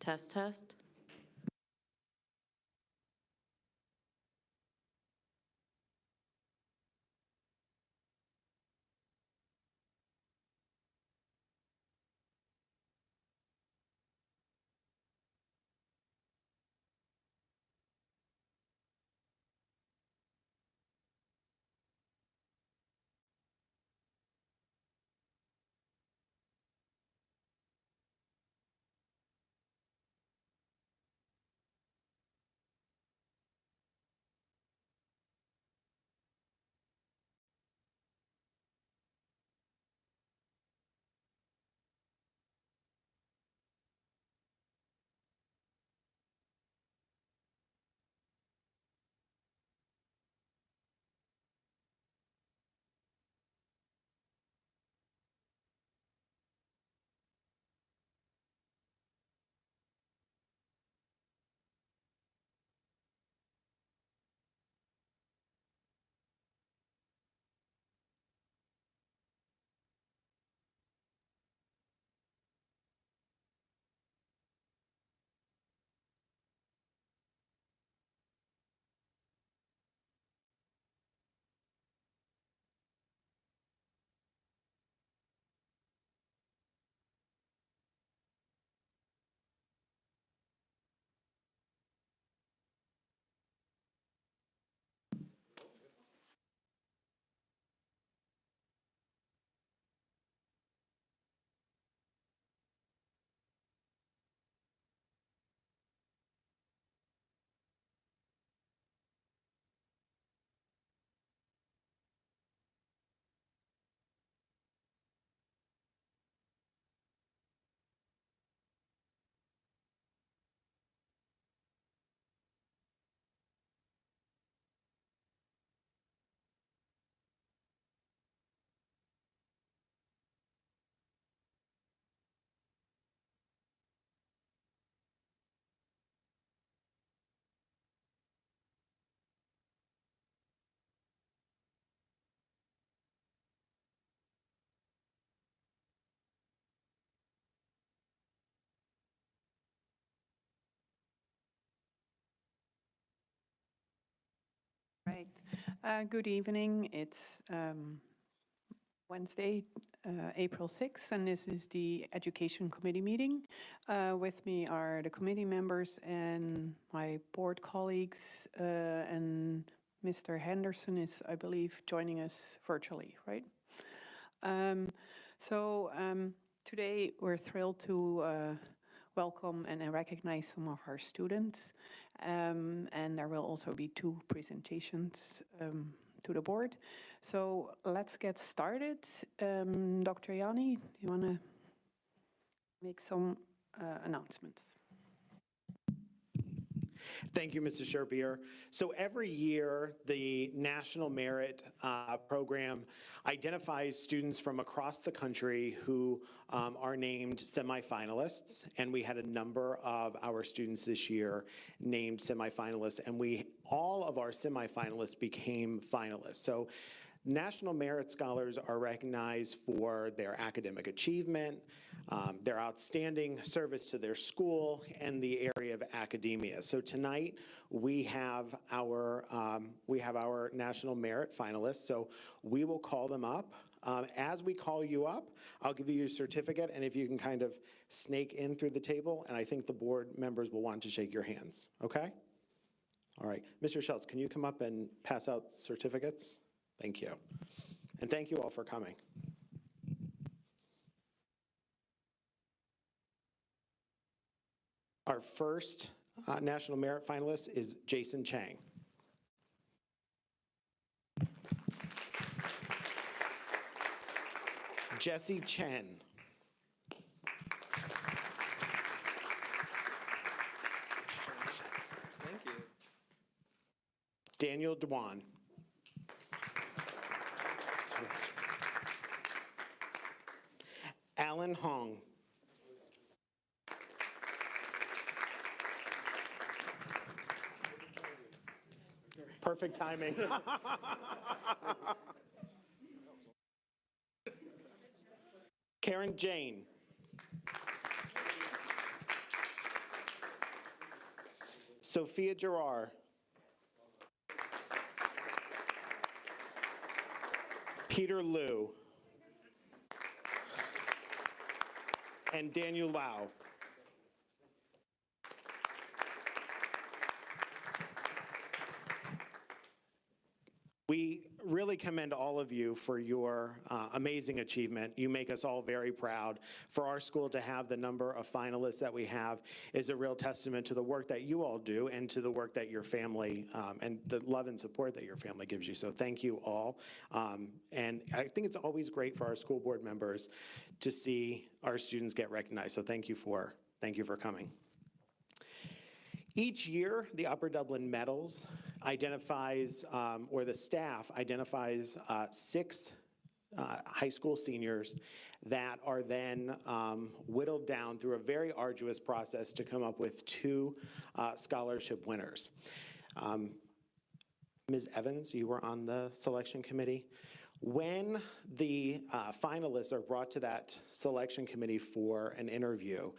Test, test. Right. Good evening. It's Wednesday, April 6th, and this is the Education Committee meeting. With me are the committee members and my board colleagues, and Mr. Henderson is, I believe, joining us virtually, right? Today we're thrilled to welcome and recognize some of our students. And there will also be 2 presentations to the board. So let's get started. Dr. Yanni, do you want to make some announcements? Thank you, Mrs. Sherpier. So every year, the National Merit Program identifies students from across the country who are named semifinalists, and we had a number of our students this year named semifinalists, and all of our semifinalists became finalists. So National Merit Scholars are recognized for their academic achievement, their outstanding service to their school, and the area of academia. So tonight we have our National Merit finalists. So we will call them up. As we call you up, I'll give you your certificate, and if you can kind of snake in through the table, and I think the board members will want to shake your hands. Okay? All right, Mr. Schultz, can you come up and pass out certificates? Thank you. And thank you all for coming. Our first National Merit finalist is Jason Chang. Jesse Chen. Thank you. Daniel Dwan. Alan Hong. Perfect timing. Karen Jane. Sophia Gerard. Peter Liu. And Daniel Lau. We really commend all of you for your amazing achievement. You make us all very proud. For our school to have the number of finalists that we have is a real testament to the work that you all do and to the work that your family and the love and support that your family gives you. So thank you all. And I think it's always great for our school board members to see our students get recognized. So thank you for coming. Each year, the Upper Dublin Medals identifies, or the staff identifies 6 high school seniors that are then whittled down through a very arduous process to come up with 2 scholarship winners. Ms. Evans, you were on the selection committee. When the finalists are brought to that selection committee for an interview,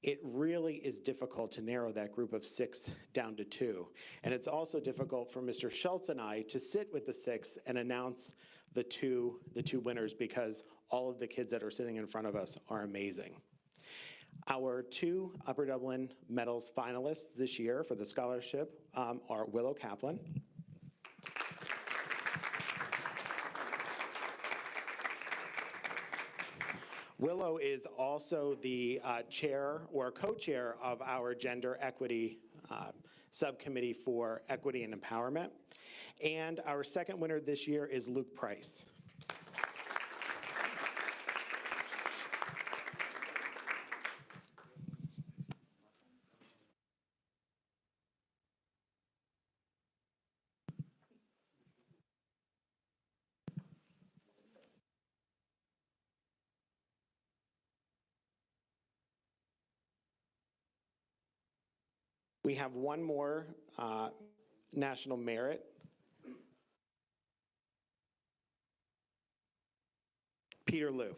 it really is difficult to narrow that group of 6 down to 2. And it's also difficult for Mr. Schultz and I to sit with the 6 and announce the two winners, because all of the kids that are sitting in front of us are amazing. Our 2 Upper Dublin Medals finalists this year for the scholarship are Willow Kaplan. Willow is also the chair or co-chair of our gender equity subcommittee for equity and empowerment. And our second winner this year is Luke Price. We have one more national merit. Peter Liu.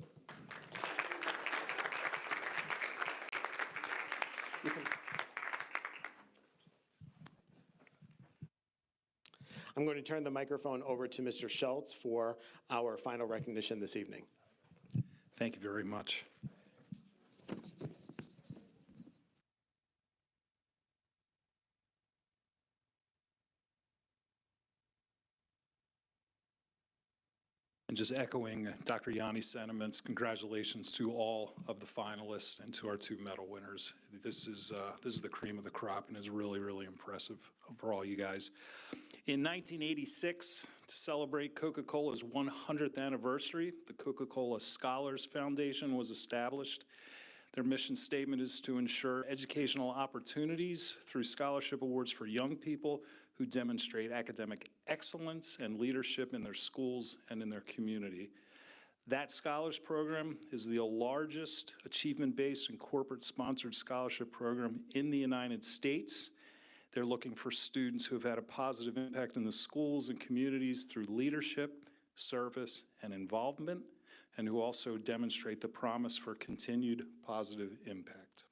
I'm going to turn the microphone over to Mr. Schultz for our final recognition this evening. Thank you very much. And just echoing Dr. Yanni's sentiments, congratulations to all of the finalists and to our 2 medal winners. This is the cream of the crop and is really, really impressive for all you guys. In 1986, to celebrate Coca-Cola's 100th anniversary, the Coca-Cola Scholars Foundation was established. Their mission statement is to ensure educational opportunities through scholarship awards for young people who demonstrate academic excellence and leadership in their schools and in their community. That scholars program is the largest achievement-based and corporate-sponsored scholarship program in the United States. They're looking for students who have had a positive impact in the schools and communities through leadership, service, and involvement, and who also demonstrate the promise for continued positive impact.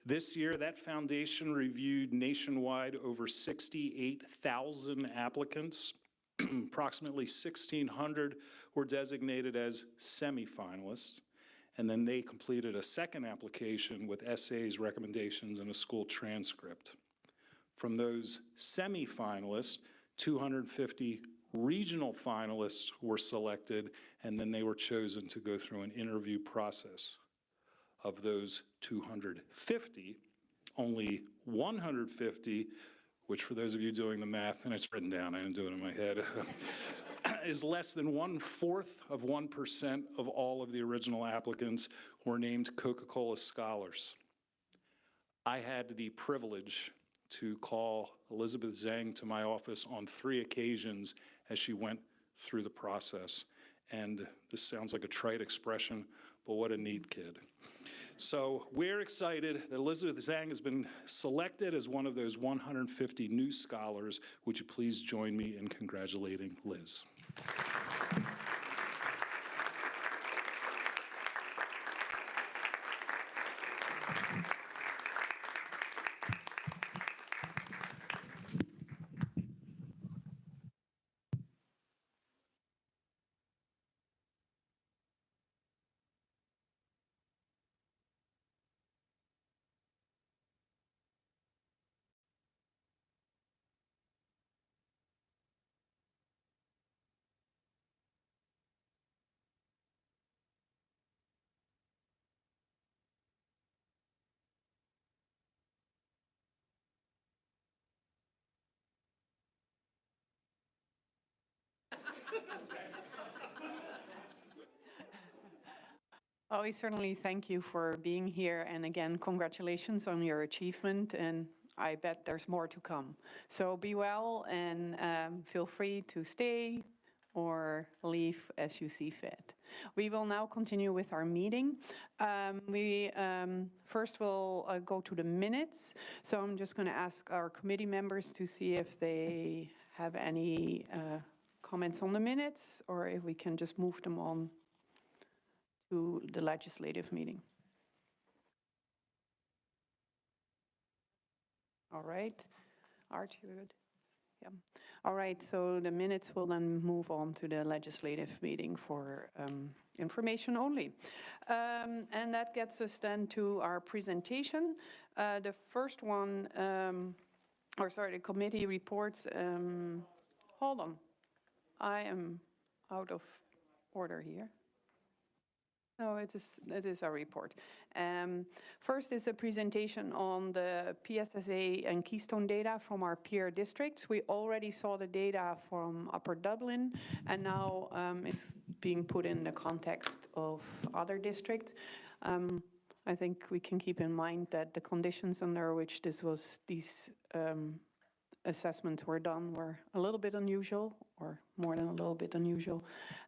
This year, that foundation reviewed nationwide over 68,000 applicants. Approximately 1,600 were designated as semifinalists, and then they completed a second application with essays, recommendations, and a school transcript. From those semifinalists, 250 regional finalists were selected, and then they were chosen to go through an interview process. Of those 250, only 150, which for those of you doing the math, and it's written down, I didn't do it in my head, is less than 1/4 of 1% of all of the original applicants were named Coca-Cola Scholars. I had the privilege to call Elizabeth Zhang to my office on 3 occasions as she went through the process. And this sounds like a trite expression, but what a neat kid. So we're excited that Elizabeth Zhang has been selected as one of those 150 new scholars. Would you please join me in congratulating Liz? Well, we certainly thank you for being here, and again, congratulations on your achievement, and I bet there's more to come. So be well, and feel free to stay or leave as you see fit. We will now continue with our meeting. We first will go to the minutes. So I'm just going to ask our committee members to see if they have any comments on the minutes, or if we can just move them on to the legislative meeting. All right. Art, you good? Yeah. All right, so the minutes will then move on to the legislative meeting for information only. And that gets us then to our presentation. The first one, the committee reports. Hold on. I am out of order here. No, it is a report. First is a presentation on the PSSA and Keystone data from our peer districts. We already saw the data from Upper Dublin, and now it's being put in the context of other districts. I think we can keep in mind that the conditions under which these assessments were done were a little bit unusual, or more than a little bit unusual.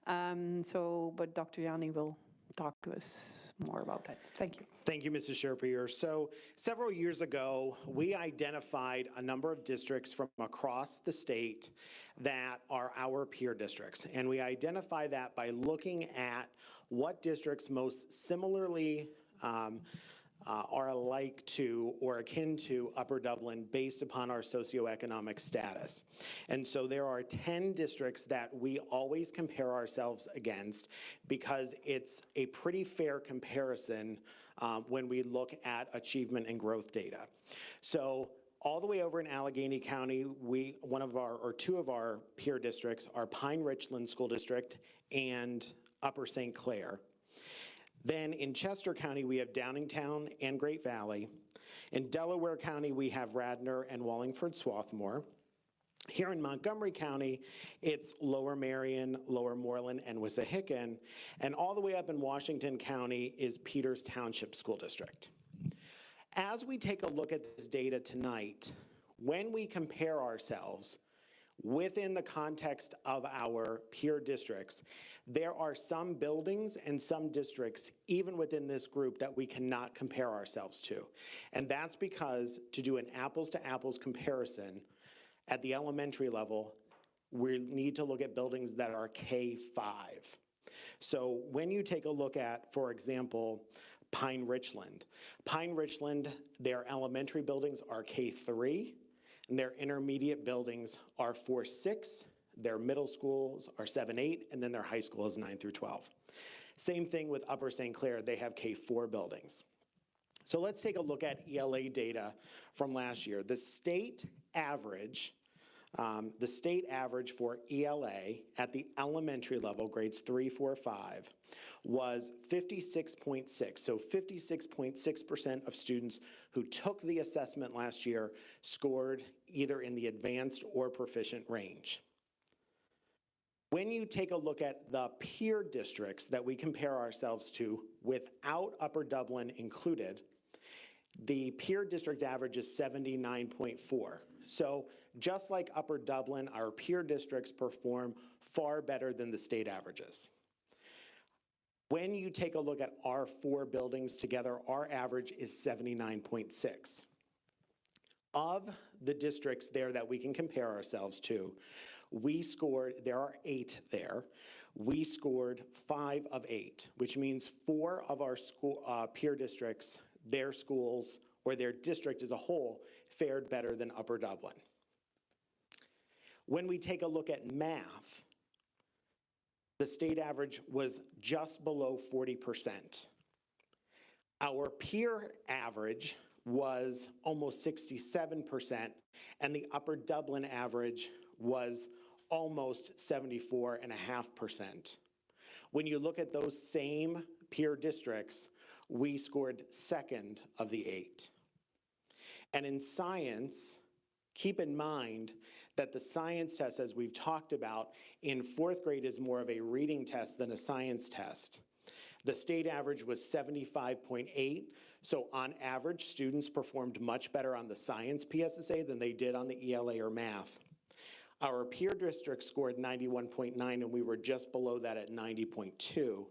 But Dr. Yanni will talk to us more about that. Thank you. Thank you, Mrs. Sherpier. So several years ago, we identified a number of districts from across the state that are our peer districts. And we identify that by looking at what districts most similarly are alike to or akin to Upper Dublin based upon our socioeconomic status. And so there are 10 districts that we always compare ourselves against because it's a pretty fair comparison when we look at achievement and growth data. So all the way over in Allegheny County, two of our peer districts are Pine Richland School District and Upper St. Clair. Then in Chester County, we have Downingtown and Great Valley. In Delaware County, we have Radnor and Wallingford-Swarthmore. Here in Montgomery County, it's Lower Marion, Lower Moreland, and Wissahickon. And all the way up in Washington County is Peters Township School District. As we take a look at this data tonight, when we compare ourselves within the context of our peer districts, there are some buildings and some districts, even within this group, that we cannot compare ourselves to. And that's because to do an apples-to-apples comparison at the elementary level, we need to look at buildings that are K-5. So when you take a look at, for example, Pine Richland, their elementary buildings are K-3, and their intermediate buildings are 4-6, their middle schools are 7-8, and then their high school is 9-12. Same thing with Upper St. Clair, they have K-4 buildings. So let's take a look at ELA data from last year. The state average for ELA at the elementary level, grades 3, 4, 5, was 56.6. So 56.6% of students who took the assessment last year scored either in the advanced or proficient range. When you take a look at the peer districts that we compare ourselves to without Upper Dublin included, the peer district average is 79.4. So just like Upper Dublin, our peer districts perform far better than the state averages. When you take a look at our 4 buildings together, our average is 79.6. Of the districts there that we can compare ourselves to, we scored, there are 8 there, we scored 5 of 8, which means 4 of our peer districts, their schools, or their district as a whole, fared better than Upper Dublin. When we take a look at math, the state average was just below 40%. Our peer average was almost 67%, and the Upper Dublin average was almost 74.5%. When you look at those same peer districts, we scored second of the 8. And in science, keep in mind that the science test, as we've talked about, in fourth grade is more of a reading test than a science test. The state average was 75.8, so on average, students performed much better on the science PSSA than they did on the ELA or math. Our peer district scored 91.9, and we were just below that at 90.2,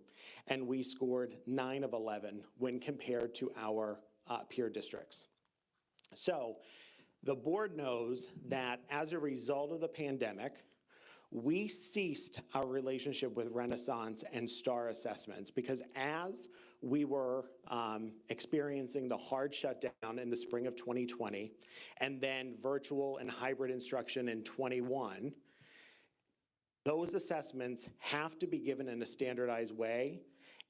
and we scored 9 of 11 when compared to our peer districts. So the board knows that as a result of the pandemic, we ceased our relationship with Renaissance and STAR assessments because as we were experiencing the hard shutdown in the spring of 2020 and then virtual and hybrid instruction in 21, those assessments have to be given in a standardized way.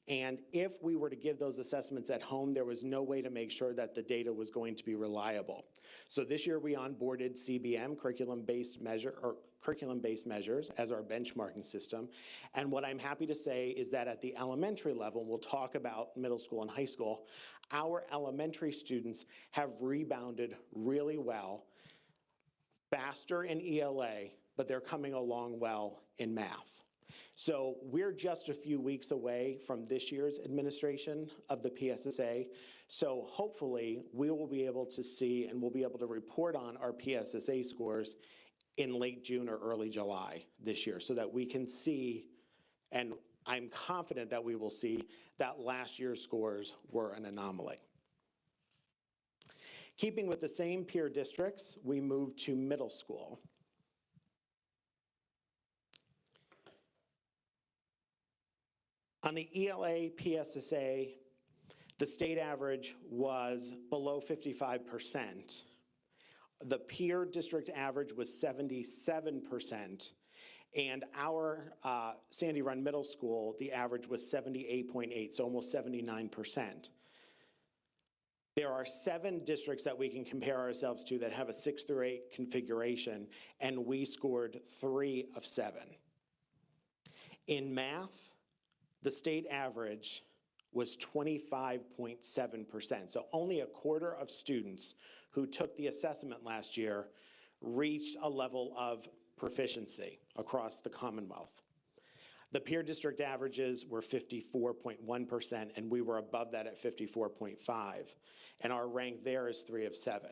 And if we were to give those assessments at home, there was no way to make sure that the data was going to be reliable. So this year we onboarded CBM, curriculum-based measures, as our benchmarking system. And what I'm happy to say is that at the elementary level, we'll talk about middle school and high school, our elementary students have rebounded really well, faster in ELA, but they're coming along well in math. So we're just a few weeks away from this year's administration of the PSSA. So hopefully we will be able to see and we'll be able to report on our PSSA scores in late June or early July this year so that we can see, and I'm confident that we will see, that last year's scores were an anomaly. Keeping with the same peer districts, we moved to middle school. On the ELA PSSA, the state average was below 55%. The peer district average was 77%, and our Sandy Run Middle School, the average was 78.8, so almost 79%. There are 7 districts that we can compare ourselves to that have a 6 through 8 configuration, and we scored 3 of 7. In math, the state average was 25.7%. So only a quarter of students who took the assessment last year reached a level of proficiency across the Commonwealth. The peer district averages were 54.1%, and we were above that at 54.5. And our rank there is 3 of 7.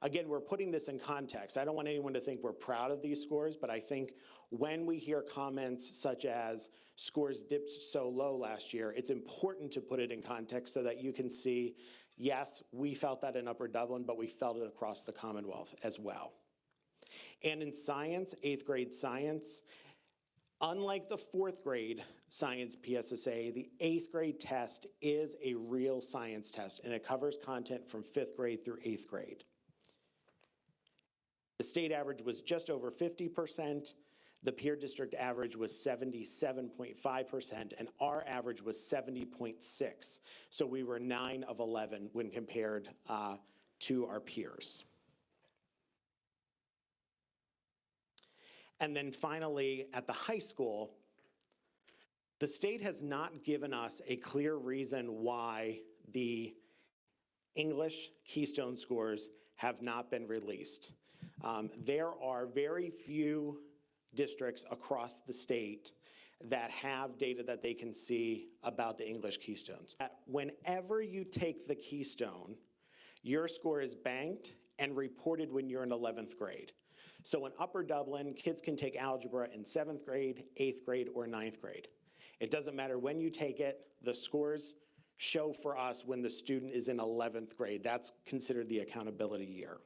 Again, we're putting this in context. I don't want anyone to think we're proud of these scores, but I think when we hear comments such as scores dipped so low last year, it's important to put it in context so that you can see, yes, we felt that in Upper Dublin, but we felt it across the Commonwealth as well. And in science, 8th grade science, unlike the 4th grade science PSSA, the 8th grade test is a real science test, and it covers content from 5th grade through 8th grade. The state average was just over 50%. The peer district average was 77.5%, and our average was 70.6. So we were 9 of 11 when compared to our peers. And then finally, at the high school, the state has not given us a clear reason why the English Keystone scores have not been released. There are very few districts across the state that have data that they can see about the English Keystones. Whenever you take the Keystone, your score is banked and reported when you're in 11th grade. So in Upper Dublin, kids can take algebra in 7th grade, 8th grade, or 9th grade. It doesn't matter when you take it, the scores show for us when the student is in 11th grade. That's considered the accountability year.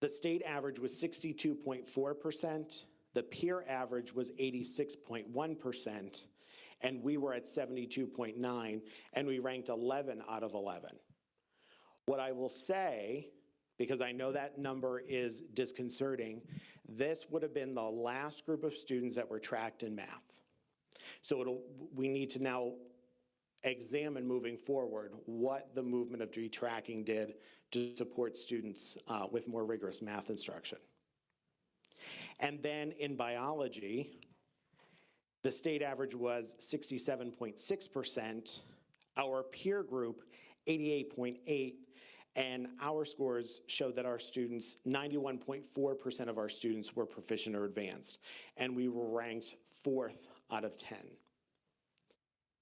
The state average was 62.4%, the peer average was 86.1%, and we were at 72.9, and we ranked 11 out of 11. What I will say, because I know that number is disconcerting, this would have been the last group of students that were tracked in math. So we need to now examine moving forward what the movement of detracking did to support students with more rigorous math instruction. And then in biology, the state average was 67.6%, our peer group 88.8%, And our scores showed that our students, 91.4% of our students were proficient or advanced, and we were ranked 4th out of 10.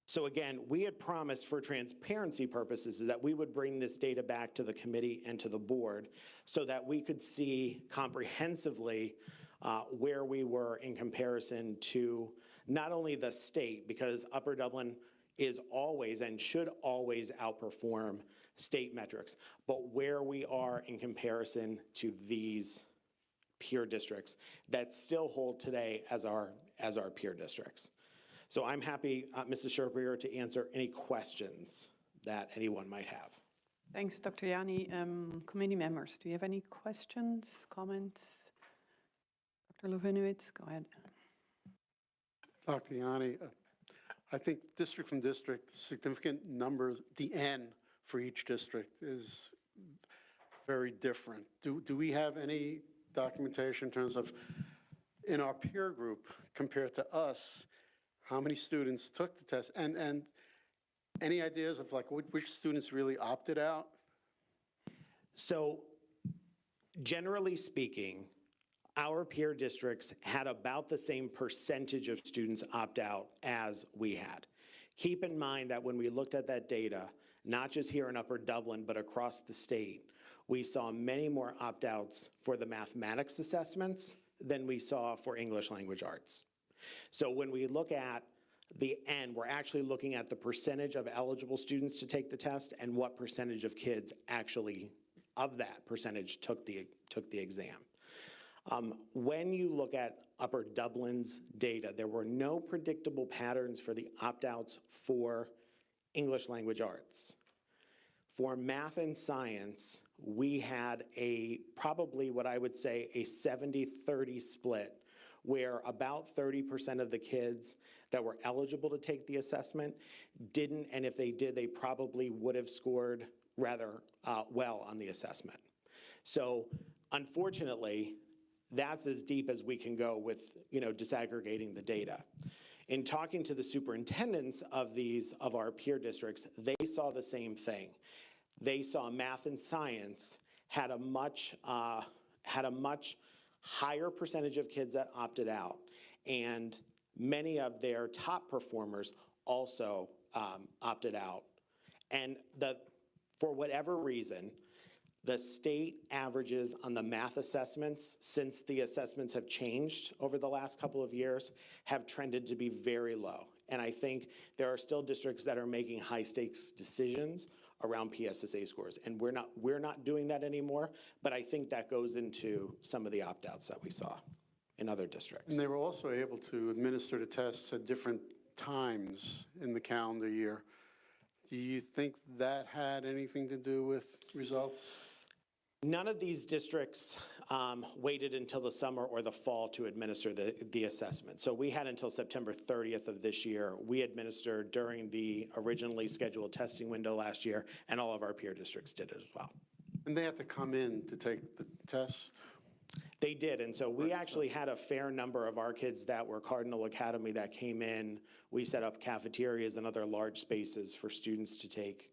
So again, we had promised for transparency purposes that we would bring this data back to the committee and to the board so that we could see comprehensively where we were in comparison to not only the state, because Upper Dublin is always and should always outperform state metrics, but where we are in comparison to these peer districts that still hold today as our peer districts. So I'm happy, Mrs. Sherpier, to answer any questions that anyone might have. Thanks, Dr. Yanni. Committee members, do you have any questions, comments? Dr. Lovinowitz, go ahead. Dr. Yanni, I think district from district, significant numbers, the N for each district is very different. Do we have any documentation in terms of, in our peer group compared to us, how many students took the test? And any ideas of like which students really opted out? So generally speaking, our peer districts had about the same percentage of students opt out as we had. Keep in mind that when we looked at that data, not just here in Upper Dublin, but across the state, we saw many more opt-outs for the mathematics assessments than we saw for English language arts. So when we look at the N, we're actually looking at the percentage of eligible students to take the test and what percentage of kids actually, of that percentage, took the exam. When you look at Upper Dublin's data, there were no predictable patterns for the opt-outs for English language arts. For math and science, we had probably what I would say a 70-30 split, where about 30% of the kids that were eligible to take the assessment didn't, and if they did, they probably would have scored rather well on the assessment. So unfortunately, that's as deep as we can go with, disaggregating the data. In talking to the superintendents of our peer districts, they saw the same thing. They saw math and science had a much higher percentage of kids that opted out, and many of their top performers also opted out. And for whatever reason, the state averages on the math assessments, since the assessments have changed over the last couple of years, have trended to be very low. And I think there are still districts that are making high stakes decisions around PSSA scores. And we're not doing that anymore, but I think that goes into some of the opt-outs that we saw in other districts. And they were also able to administer the tests at different times in the calendar year. Do you think that had anything to do with results? None of these districts waited until the summer or the fall to administer the assessment. So we had until September 30th of this year. We administered during the originally scheduled testing window last year, and all of our peer districts did it as well. And they had to come in to take the test? They did, and so we actually had a fair number of our kids that were Cardinal Academy that came in. We set up cafeterias and other large spaces for students to take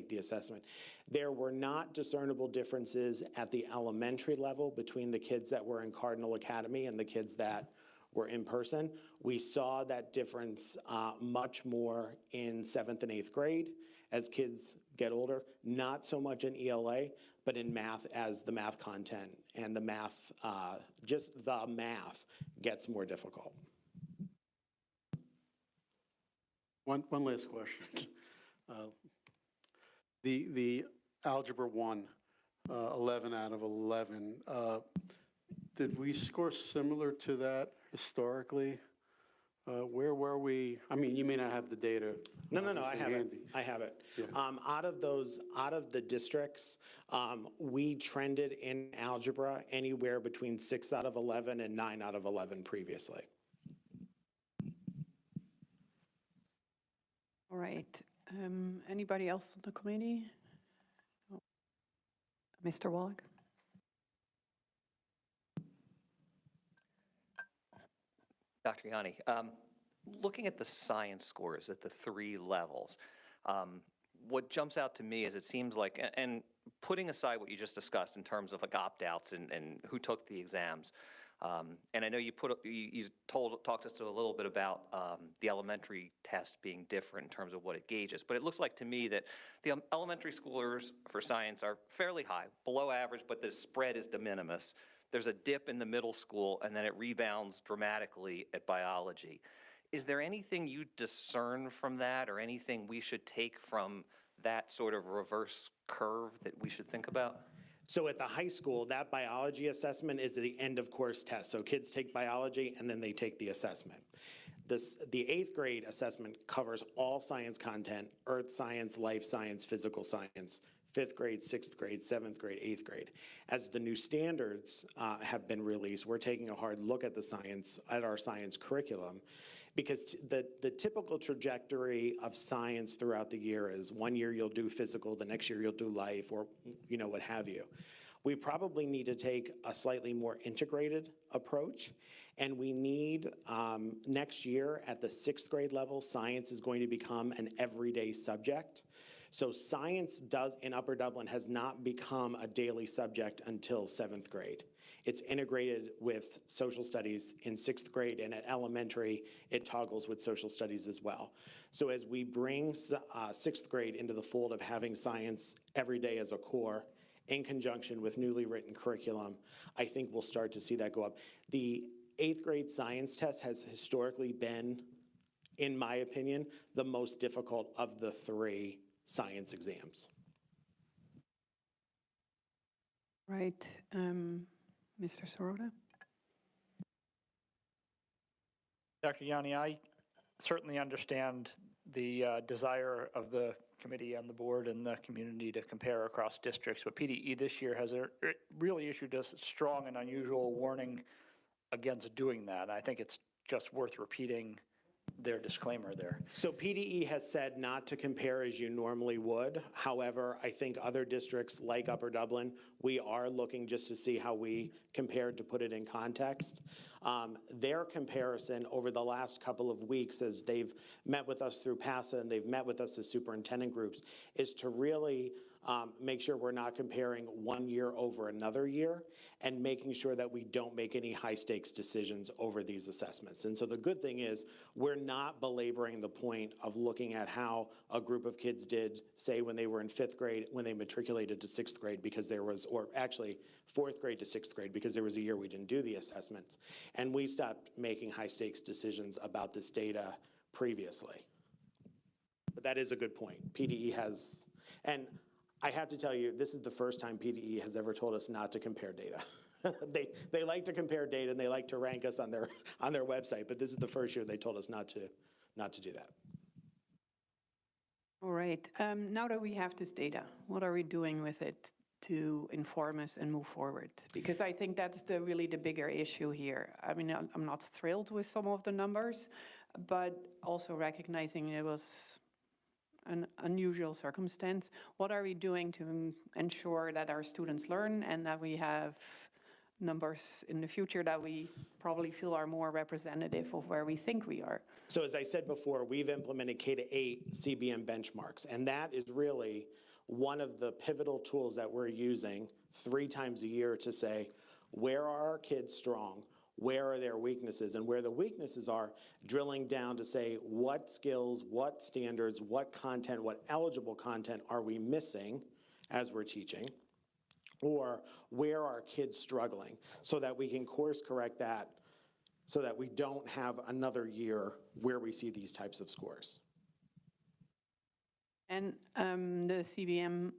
the assessment. There were not discernible differences at the elementary level between the kids that were in Cardinal Academy and the kids that were in person. We saw that difference much more in 7th and 8th grade as kids get older, not so much in ELA, but in math as the math content and the math, just the math gets more difficult. One last question. The Algebra 1, 11 out of 11, did we score similar to that historically? Where were we? I mean, you may not have the data. No, I have it. handy. I have it. Yeah. Out of the districts, we trended in algebra anywhere between 6 out of 11 and 9 out of 11 previously. All right. Anybody else on the committee? Oh. Mr. Wallach? Dr. Yanni, looking at the science scores at the 3 levels, what jumps out to me is it seems like, and putting aside what you just discussed in terms of like opt-outs and who took the exams, and I know you talked us to a little bit about the elementary test being different in terms of what it gauges, but it looks like to me that the elementary schoolers for science are fairly high, below average, but the spread is de minimis. There's a dip in the middle school, and then it rebounds dramatically at biology. Is there anything you discern from that, or anything we should take from that sort of reverse curve that we should think about? So at the high school, that biology assessment is the end of course test. So kids take biology and then they take the assessment. The 8th grade assessment covers all science content: earth science, life science, physical science. 5th grade, 6th grade, 7th grade, 8th grade. As the new standards have been released, we're taking a hard look at our science curriculum, because the typical trajectory of science throughout the year is one year you'll do physical, the next year you'll do life, or what have you. We probably need to take a slightly more integrated approach, and we need, next year at the 6th grade level, science is going to become an everyday subject. So science in Upper Dublin has not become a daily subject until 7th grade. It's integrated with social studies in 6th grade, and at elementary, it toggles with social studies as well. So as we bring 6th grade into the fold of having science every day as a core, in conjunction with newly written curriculum, I think we'll start to see that go up. The 8th grade science test has historically been, in my opinion, the most difficult of the 3 science exams. Right. Mr. Sorota? Dr. Yanni, I certainly understand the desire of the committee and the board and the community to compare across districts, but PDE this year has really issued us a strong and unusual warning against doing that. I think it's just worth repeating their disclaimer there. So PDE has said not to compare as you normally would. However, I think other districts like Upper Dublin, we are looking just to see how we compared, to put it in context. Their comparison over the last couple of weeks, as they've met with us through PASA and they've met with us as superintendent groups, is to really make sure we're not comparing one year over another year, and making sure that we don't make any high stakes decisions over these assessments. And so the good thing is we're not belaboring the point of looking at how a group of kids did, say, when they were in 5th grade, when they matriculated to 6th grade, because there was, or actually 4th grade to 6th grade, because there was a year we didn't do the assessments. And we stopped making high stakes decisions about this data previously. But that is a good point. PDE has, and I have to tell you, this is the first time PDE has ever told us not to compare data. They like to compare data and they like to rank us on their website, but this is the first year they told us not to do that. All right. Now that we have this data, what are we doing with it to inform us and move forward? Because I think that's really the bigger issue here. I mean, I'm not thrilled with some of the numbers, but also recognizing it was an unusual circumstance. What are we doing to ensure that our students learn and that we have numbers in the future that we probably feel are more representative of where we think we are? So as I said before, we've implemented K-8 CBM benchmarks, and that is really one of the pivotal tools that we're using 3 times a year to say, where are our kids strong? Where are their weaknesses? And where the weaknesses are, drilling down to say what skills, what standards, what content, what eligible content are we missing as we're teaching? Or where are kids struggling, so that we can course correct that, so that we don't have another year where we see these types of scores. And the CBM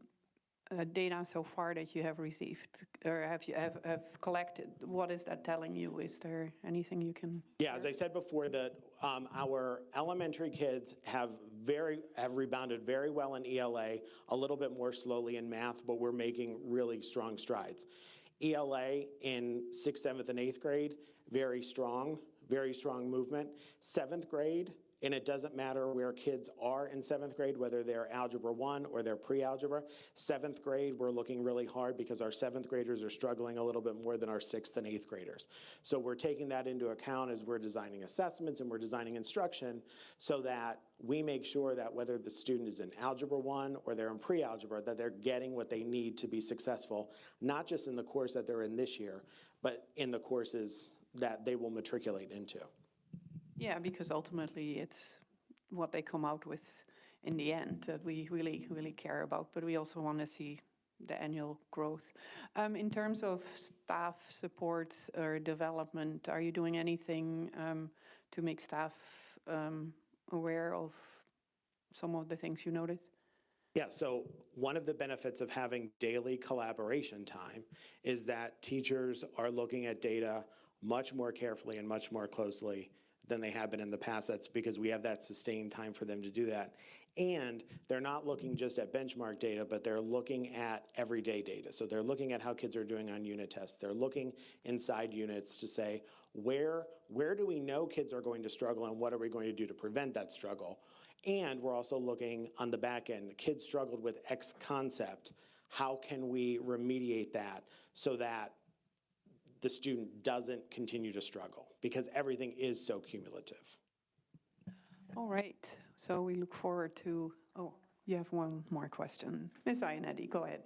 data so far that you have received, or have collected, what is that telling you? Is there anything you can Yeah, as I said before, that our elementary kids have rebounded very well in ELA, a little bit more slowly in math, but we're making really strong strides. ELA in 6th, 7th, and 8th grade, very strong movement. 7th grade and it doesn't matter where kids are in 7th grade, whether they're Algebra 1 or they're pre-algebra. 7th grade, we're looking really hard because our 7th graders are struggling a little bit more than our 6th and 8th graders. So we're taking that into account as we're designing assessments and we're designing instruction so that we make sure that whether the student is in Algebra 1 or they're in pre-algebra, that they're getting what they need to be successful, not just in the course that they're in this year, but in the courses that they will matriculate into. Yeah, because ultimately it's what they come out with in the end that we really, really care about, but we also want to see the annual growth. In terms of staff supports or development, are you doing anything to make staff aware of some of the things you notice? Yeah, so one of the benefits of having daily collaboration time is that teachers are looking at data much more carefully and much more closely than they have been in the past. That's because we have that sustained time for them to do that. And they're not looking just at benchmark data, but they're looking at everyday data. So they're looking at how kids are doing on unit tests. They're looking inside units to say, where do we know kids are going to struggle and what are we going to do to prevent that struggle? And we're also looking on the back end, kids struggled with X concept. How can we remediate that so that the student doesn't continue to struggle? Because everything is so cumulative. All right, so we look forward to, oh, you have one more question. Ms. Ionetti, go ahead.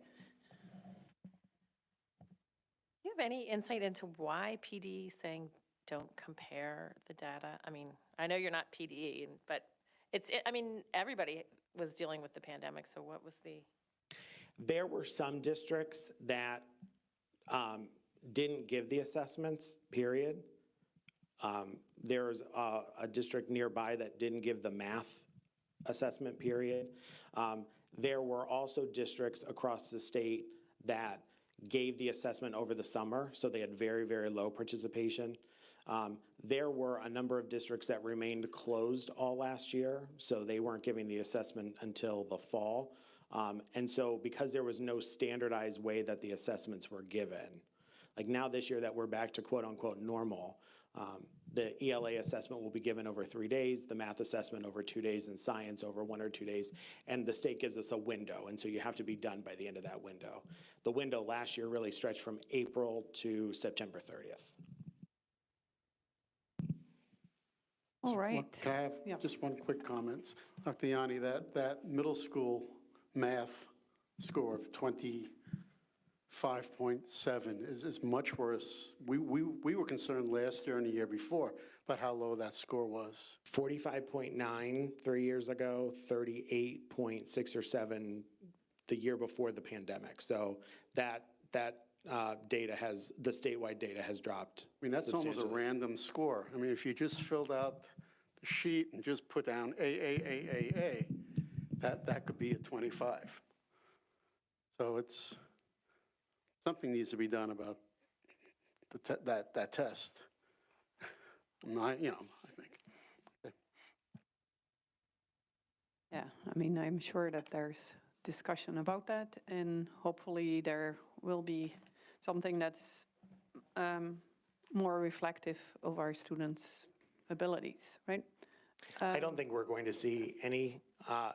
Do you have any insight into why PD is saying don't compare the data? I mean, I know you're not PD, but I mean, everybody was dealing with the pandemic, so what was the? There were some districts that didn't give the assessments, period. There's a district nearby that didn't give the math assessment, period. There were also districts across the state that gave the assessment over the summer, so they had very, very low participation. There were a number of districts that remained closed all last year, so they weren't giving the assessment until the fall. And so because there was no standardized way that the assessments were given, like now this year that we're back to quote unquote normal, the ELA assessment will be given over 3 days, the math assessment over 2 days, and science over 1 or 2 days. And the state gives us a window, and so you have to be done by the end of that window. The window last year really stretched from April to September 30th. All right. Can I have Yeah. just one quick comment? Dr. Yanni, that middle school math score of 25.7 is much worse. We were concerned last year and the year before about how low that score was. 45.9 3 years ago, 38.6 or 7 the year before the pandemic. So that data has, the statewide data has dropped. I mean, that's almost a random score. I mean, if you just filled out the sheet and just put down A, that could be a 25. So it's, something needs to be done about that test. I think. Okay. Yeah, I mean, I'm sure that there's discussion about that, and hopefully there will be something that's more reflective of our students' abilities, right? I don't think we're going to see any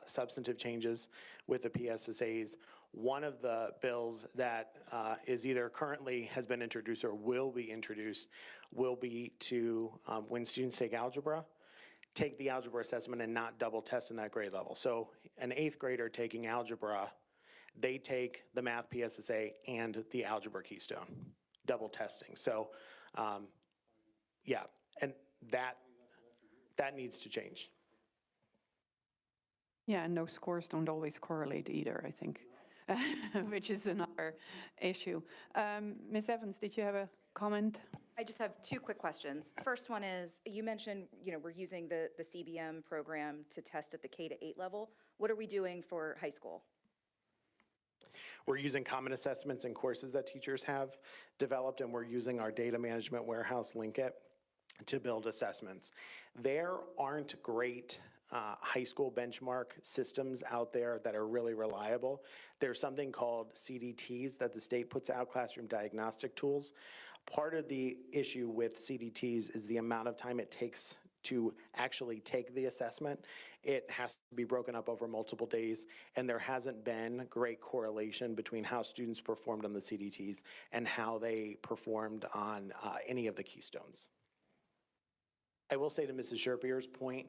substantive changes with the PSSAs. One of the bills that is either currently has been introduced or will be introduced will be to, when students take algebra, take the algebra assessment and not double test in that grade level. So an 8th grader taking algebra, they take the math PSSA and the algebra keystone, double testing. So yeah, and that needs to change. Yeah, and those scores don't always correlate either, I think, which is another issue. Ms. Evans, did you have a comment? I just have 2 quick questions. First one is, you mentioned, we're using the CBM program to test at the K-8 level. What are we doing for high school? We're using common assessments and courses that teachers have developed, and we're using our data management warehouse, Linkit, to build assessments. There aren't great high school benchmark systems out there that are really reliable. There's something called CDTs that the state puts out, classroom diagnostic tools. Part of the issue with CDTs is the amount of time it takes to actually take the assessment, it has to be broken up over multiple days, and there hasn't been great correlation between how students performed on the CDTs and how they performed on any of the keystones. I will say to Mrs. Sherpier's point,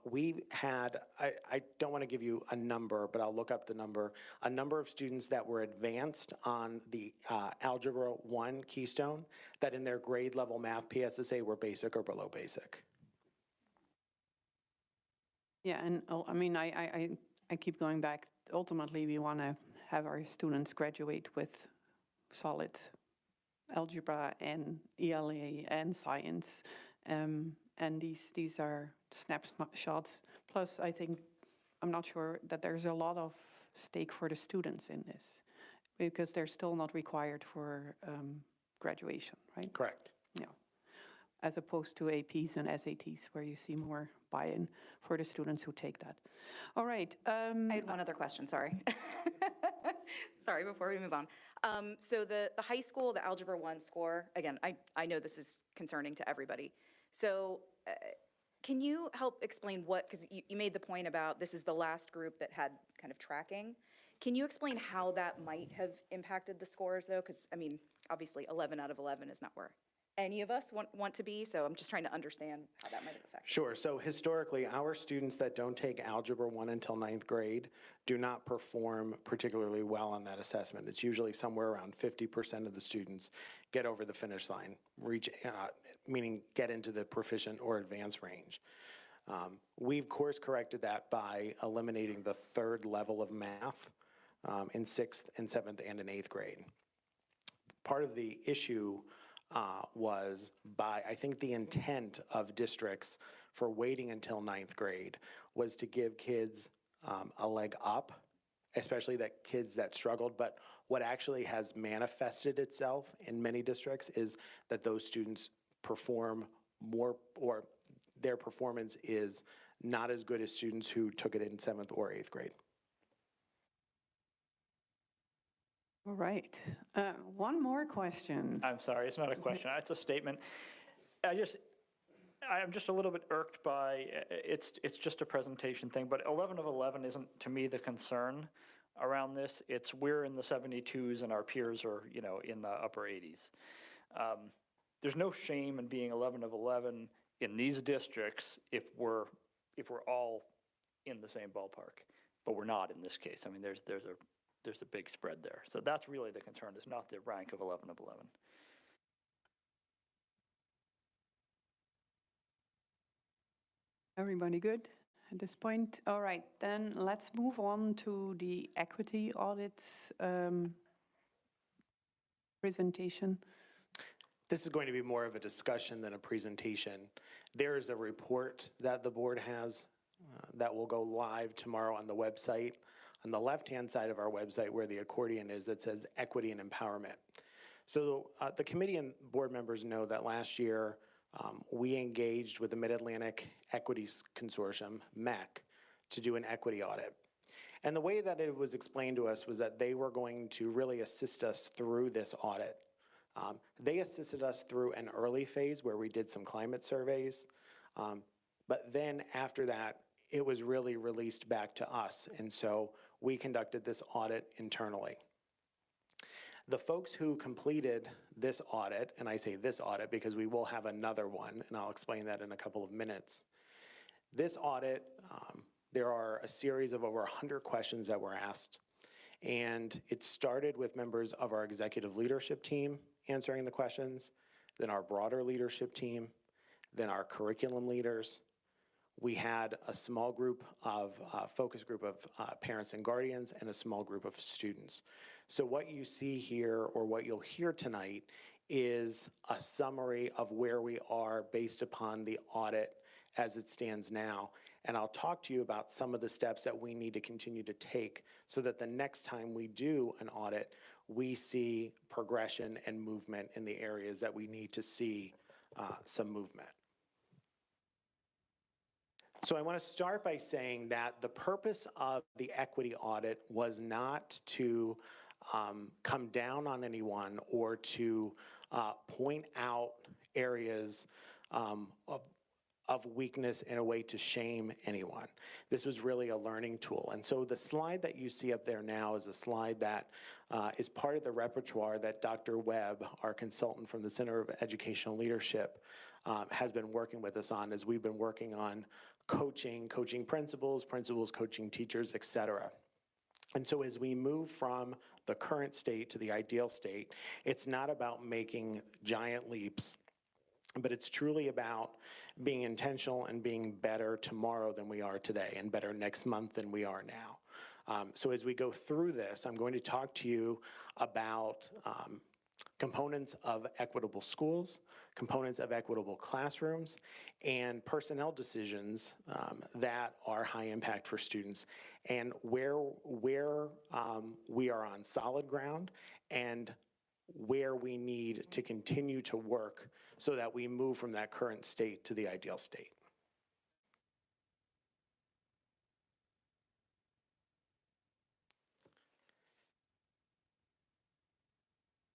we had, I don't want to give you a number, but I'll look up the number, a number of students that were advanced on the Algebra 1 keystone that in their grade level math PSSA were basic or below basic. Yeah, and I mean, I keep going back. Ultimately, we want to have our students graduate with solid algebra and ELA and science. And these are snapshots. Plus, I think, I'm not sure that there's a lot of stake for the students in this because they're still not required for graduation, right? Correct. Yeah. As opposed to APs and SATs where you see more buy-in for the students who take that. All right. I had one other question, sorry. Sorry, before we move on. So the high school, the Algebra 1 score, again, I know this is concerning to everybody. So can you help explain what, because you made the point about this is the last group that had kind of tracking. Can you explain how that might have impacted the scores though? Because I mean, obviously 11 out of 11 is not where any of us want to be. So I'm just trying to understand how that might have affected. Sure. So historically, our students that don't take Algebra 1 until 9th grade do not perform particularly well on that assessment. It's usually somewhere around 50% of the students get over the finish line, reach, meaning get into the proficient or advanced range. We've course corrected that by eliminating the 3rd level of math in 6th and 7th and in 8th grade. Part of the issue was by, I think the intent of districts for waiting until 9th grade was to give kids a leg up, especially that kids that struggled. But what actually has manifested itself in many districts is that those students perform more, or their performance is not as good as students who took it in 7th or 8th grade. All right. One more question. I'm sorry, it's not a question, it's a statement. I'm just a little bit irked by, it's just a presentation thing, but 11 of 11 isn't, to me, the concern around this. It's we're in the 72s and our peers are, you know, in the upper 80s. There's no shame in being 11 of 11 in these districts if we're all in the same ballpark, but we're not in this case. I mean, there's a big spread there. So that's really the concern, is not the rank of 11 of 11. Everybody good at this point? All right, then let's move on to the equity audits presentation. This is going to be more of a discussion than a presentation. There is a report that the board has that will go live tomorrow on the website. On the left-hand side of our website where the accordion is, it says equity and empowerment. So the committee and board members know that last year we engaged with the Mid-Atlantic Equities Consortium, MEC, to do an equity audit. And the way that it was explained to us was that they were going to really assist us through this audit. They assisted us through an early phase where we did some climate surveys, but then after that, it was really released back to us, and so we conducted this audit internally. The folks who completed this audit, and I say this audit because we will have another one, and I'll explain that in a couple of minutes. This audit, there are a series of over 100 questions that were asked, and it started with members of our executive leadership team answering the questions, then our broader leadership team, then our curriculum leaders. We had a small group of, focus group of parents and guardians, and a small group of students. So what you see here, or what you'll hear tonight, is a summary of where we are based upon the audit as it stands now. And I'll talk to you about some of the steps that we need to continue to take so that the next time we do an audit, we see progression and movement in the areas that we need to see some movement. So I want to start by saying that the purpose of the equity audit was not to come down on anyone or to point out areas of weakness in a way to shame anyone. This was really a learning tool. And so the slide that you see up there now is a slide that is part of the repertoire that Dr. Webb, our consultant from the Center of Educational Leadership, has been working with us on as we've been working on coaching principals, coaching teachers, et cetera. And so as we move from the current state to the ideal state, it's not about making giant leaps, but it's truly about being intentional and being better tomorrow than we are today and better next month than we are now. So as we go through this, I'm going to talk to you about components of equitable schools, components of equitable classrooms, and personnel decisions that are high impact for students, and where we are on solid ground and where we need to continue to work so that we move from that current state to the ideal state.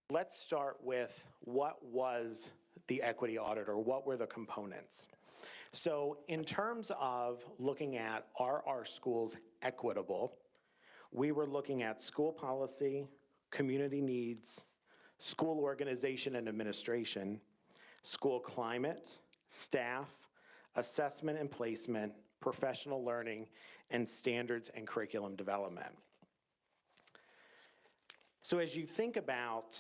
Let's start with what was the equity audit, or what were the components? So in terms of looking at are our schools equitable, we were looking at school policy, community needs, school organization and administration, school climate, staff, assessment and placement, professional learning, and standards and curriculum development. So as you think about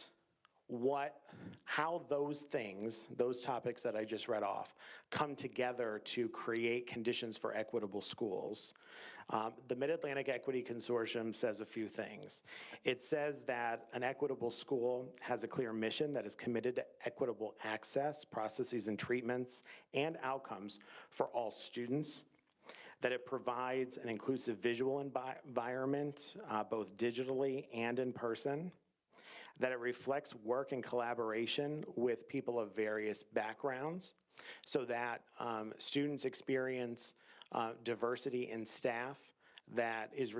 how those things, those topics that I just read off, come together to create conditions for equitable schools, the Mid-Atlantic Equity Consortium says a few things. It says that an equitable school has a clear mission that is committed to equitable access, processes and treatments, and outcomes for all students, that it provides an inclusive visual environment, both digitally and in person, that it reflects work and collaboration with people of various backgrounds, so that students experience diversity in staff that is,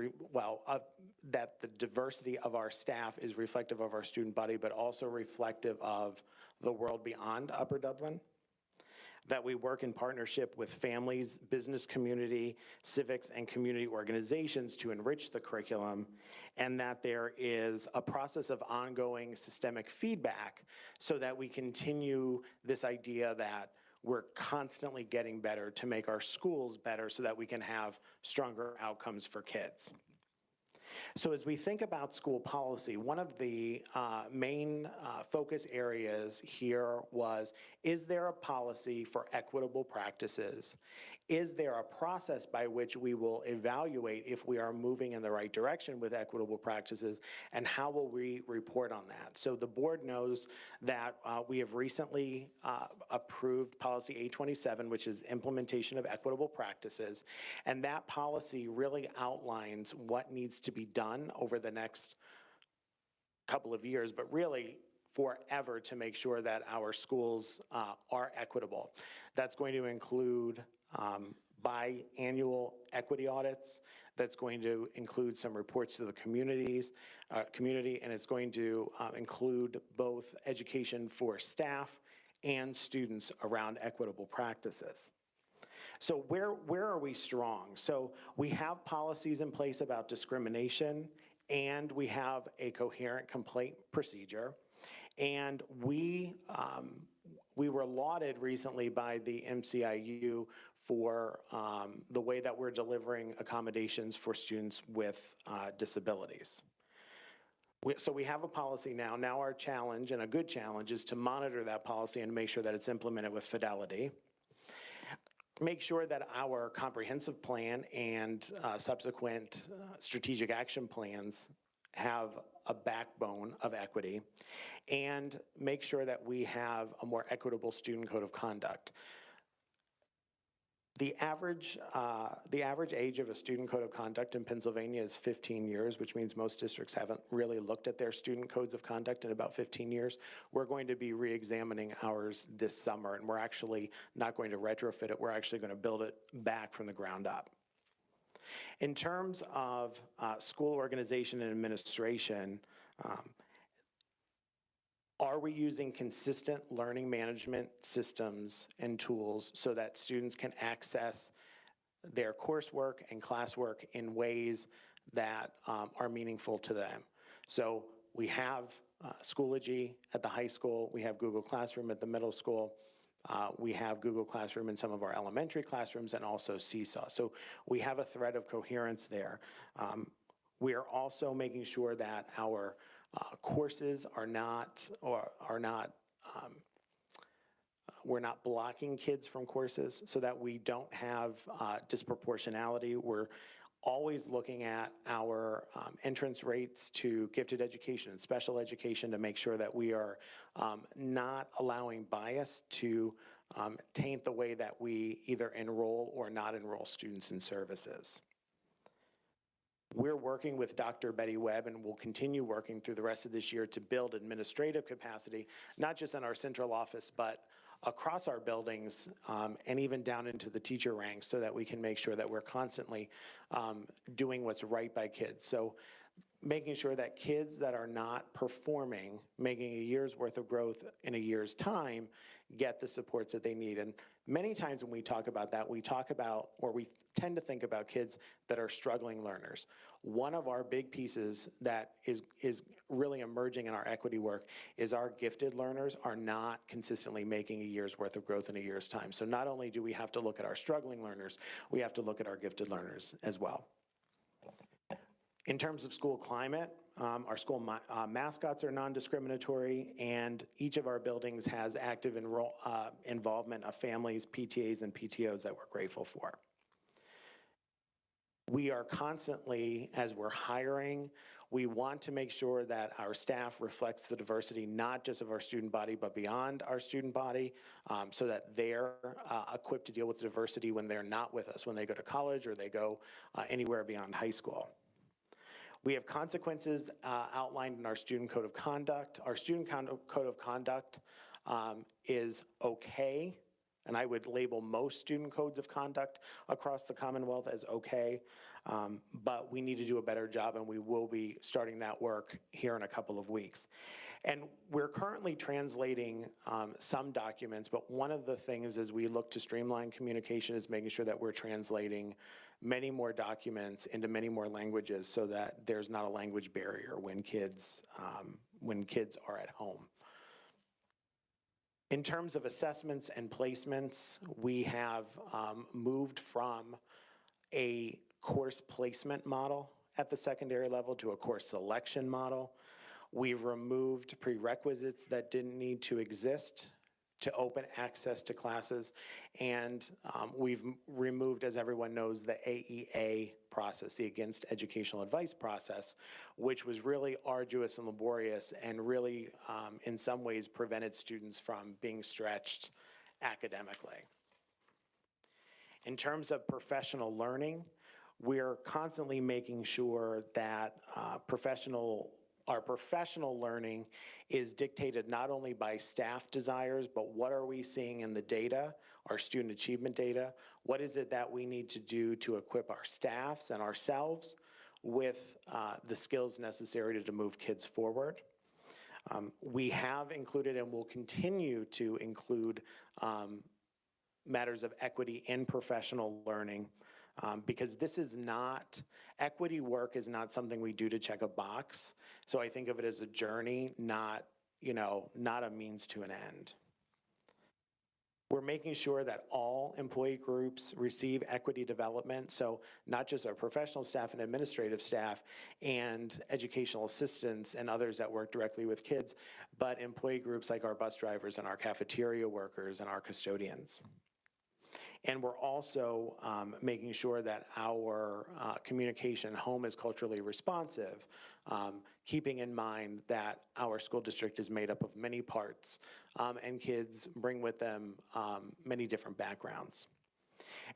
that the diversity of our staff is reflective of our student body, but also reflective of the world beyond Upper Dublin. That we work in partnership with families, business community, civics, and community organizations to enrich the curriculum, and that there is a process of ongoing systemic feedback so that we continue this idea that we're constantly getting better to make our schools better so that we can have stronger outcomes for kids. So as we think about school policy, one of the main focus areas here was, is there a policy for equitable practices? Is there a process by which we will evaluate if we are moving in the right direction with equitable practices, and how will we report on that? So the board knows that we have recently approved policy 827, which is implementation of equitable practices, and that policy really outlines what needs to be done over the next couple of years, but really forever, to make sure that our schools are equitable. That's going to include biannual equity audits. That's going to include some reports to the community, and it's going to include both education for staff and students around equitable practices. So where are we strong? So we have policies in place about discrimination, and we have a coherent complaint procedure. And we were lauded recently by the MCIU for the way that we're delivering accommodations for students with disabilities. So we have a policy now. Now our challenge, and a good challenge, is to monitor that policy and make sure that it's implemented with fidelity. Make sure that our comprehensive plan and subsequent strategic action plans have a backbone of equity, and make sure that we have a more equitable student code of conduct. The average age of a student code of conduct in Pennsylvania is 15 years, which means most districts haven't really looked at their student codes of conduct in about 15 years. We're going to be re-examining ours this summer, and we're actually not going to retrofit it. We're actually going to build it back from the ground up. In terms of school organization and administration, Are we using consistent learning management systems and tools so that students can access their coursework and classwork in ways that are meaningful to them? So we have Schoology at the high school, we have Google Classroom at the middle school, we have Google Classroom in some of our elementary classrooms, and also Seesaw. So we have a thread of coherence there. We are also making sure that our courses are not, we're not blocking kids from courses so that we don't have disproportionality. We're always looking at our entrance rates to gifted education and special education to make sure that we are not allowing bias to taint the way that we either enroll or not enroll students in services. We're working with Dr. Betty Webb, and we'll continue working through the rest of this year to build administrative capacity, not just in our central office, but across our buildings and even down into the teacher ranks, so that we can make sure that we're constantly doing what's right by kids. So making sure that kids that are not performing, making a year's worth of growth in a year's time, get the supports that they need. And many times when we talk about that, we talk about, or we tend to think about kids that are struggling learners. One of our big pieces that is really emerging in our equity work is our gifted learners are not consistently making a year's worth of growth in a year's time. So not only do we have to look at our struggling learners, we have to look at our gifted learners as well. In terms of school climate, our school mascots are non-discriminatory, and each of our buildings has active involvement of families, PTAs, and PTOs that we're grateful for. We are constantly, as we're hiring, we want to make sure that our staff reflects the diversity, not just of our student body, but beyond our student body, so that they're equipped to deal with diversity when they're not with us, when they go to college or they go anywhere beyond high school. We have consequences outlined in our student code of conduct. Our student code of conduct is okay, and I would label most student codes of conduct across the Commonwealth as okay, but we need to do a better job, and we will be starting that work here in a couple of weeks. And we're currently translating some documents, but one of the things as we look to streamline communication is making sure that we're translating many more documents into many more languages so that there's not a language barrier when kids are at home. In terms of assessments and placements, we have moved from a course placement model at the secondary level to a course selection model. We've removed prerequisites that didn't need to exist to open access to classes, and we've removed, as everyone knows, the AEA process, the Against Educational Advice process, which was really arduous and laborious and really, in some ways, prevented students from being stretched academically. In terms of professional learning, we're constantly making sure that our professional learning is dictated not only by staff desires, but what are we seeing in the data, our student achievement data? What is it that we need to do to equip our staffs and ourselves with the skills necessary to move kids forward? We have included and will continue to include matters of equity in professional learning. Because this is not, equity work is not something we do to check a box. So I think of it as a journey, not a means to an end. We're making sure that all employee groups receive equity development. So not just our professional staff and administrative staff and educational assistants and others that work directly with kids, but employee groups like our bus drivers and our cafeteria workers and our custodians. And we're also making sure that our communication home is culturally responsive, keeping in mind that our school district is made up of many parts, and kids bring with them many different backgrounds.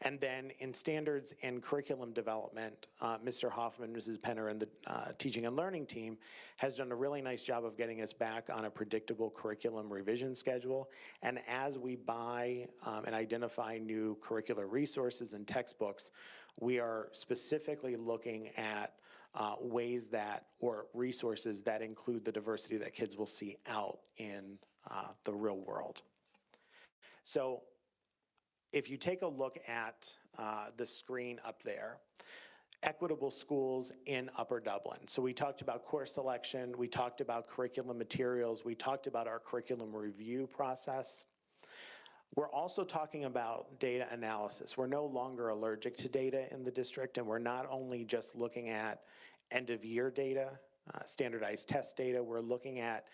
And then in standards and curriculum development, Mr. Hoffman, Mrs. Penner, and the teaching and learning team has done a really nice job of getting us back on a predictable curriculum revision schedule. And as we buy and identify new curricular resources and textbooks, we are specifically looking at ways that, or resources that include the diversity that kids will see out in the real world. So if you take a look at the screen up there, equitable schools in Upper Dublin. So we talked about course selection, we talked about curriculum materials, we talked about our curriculum review process. We're also talking about data analysis. We're no longer allergic to data in the district, and we're not only just looking at end-of-year data, standardized test data, we're looking at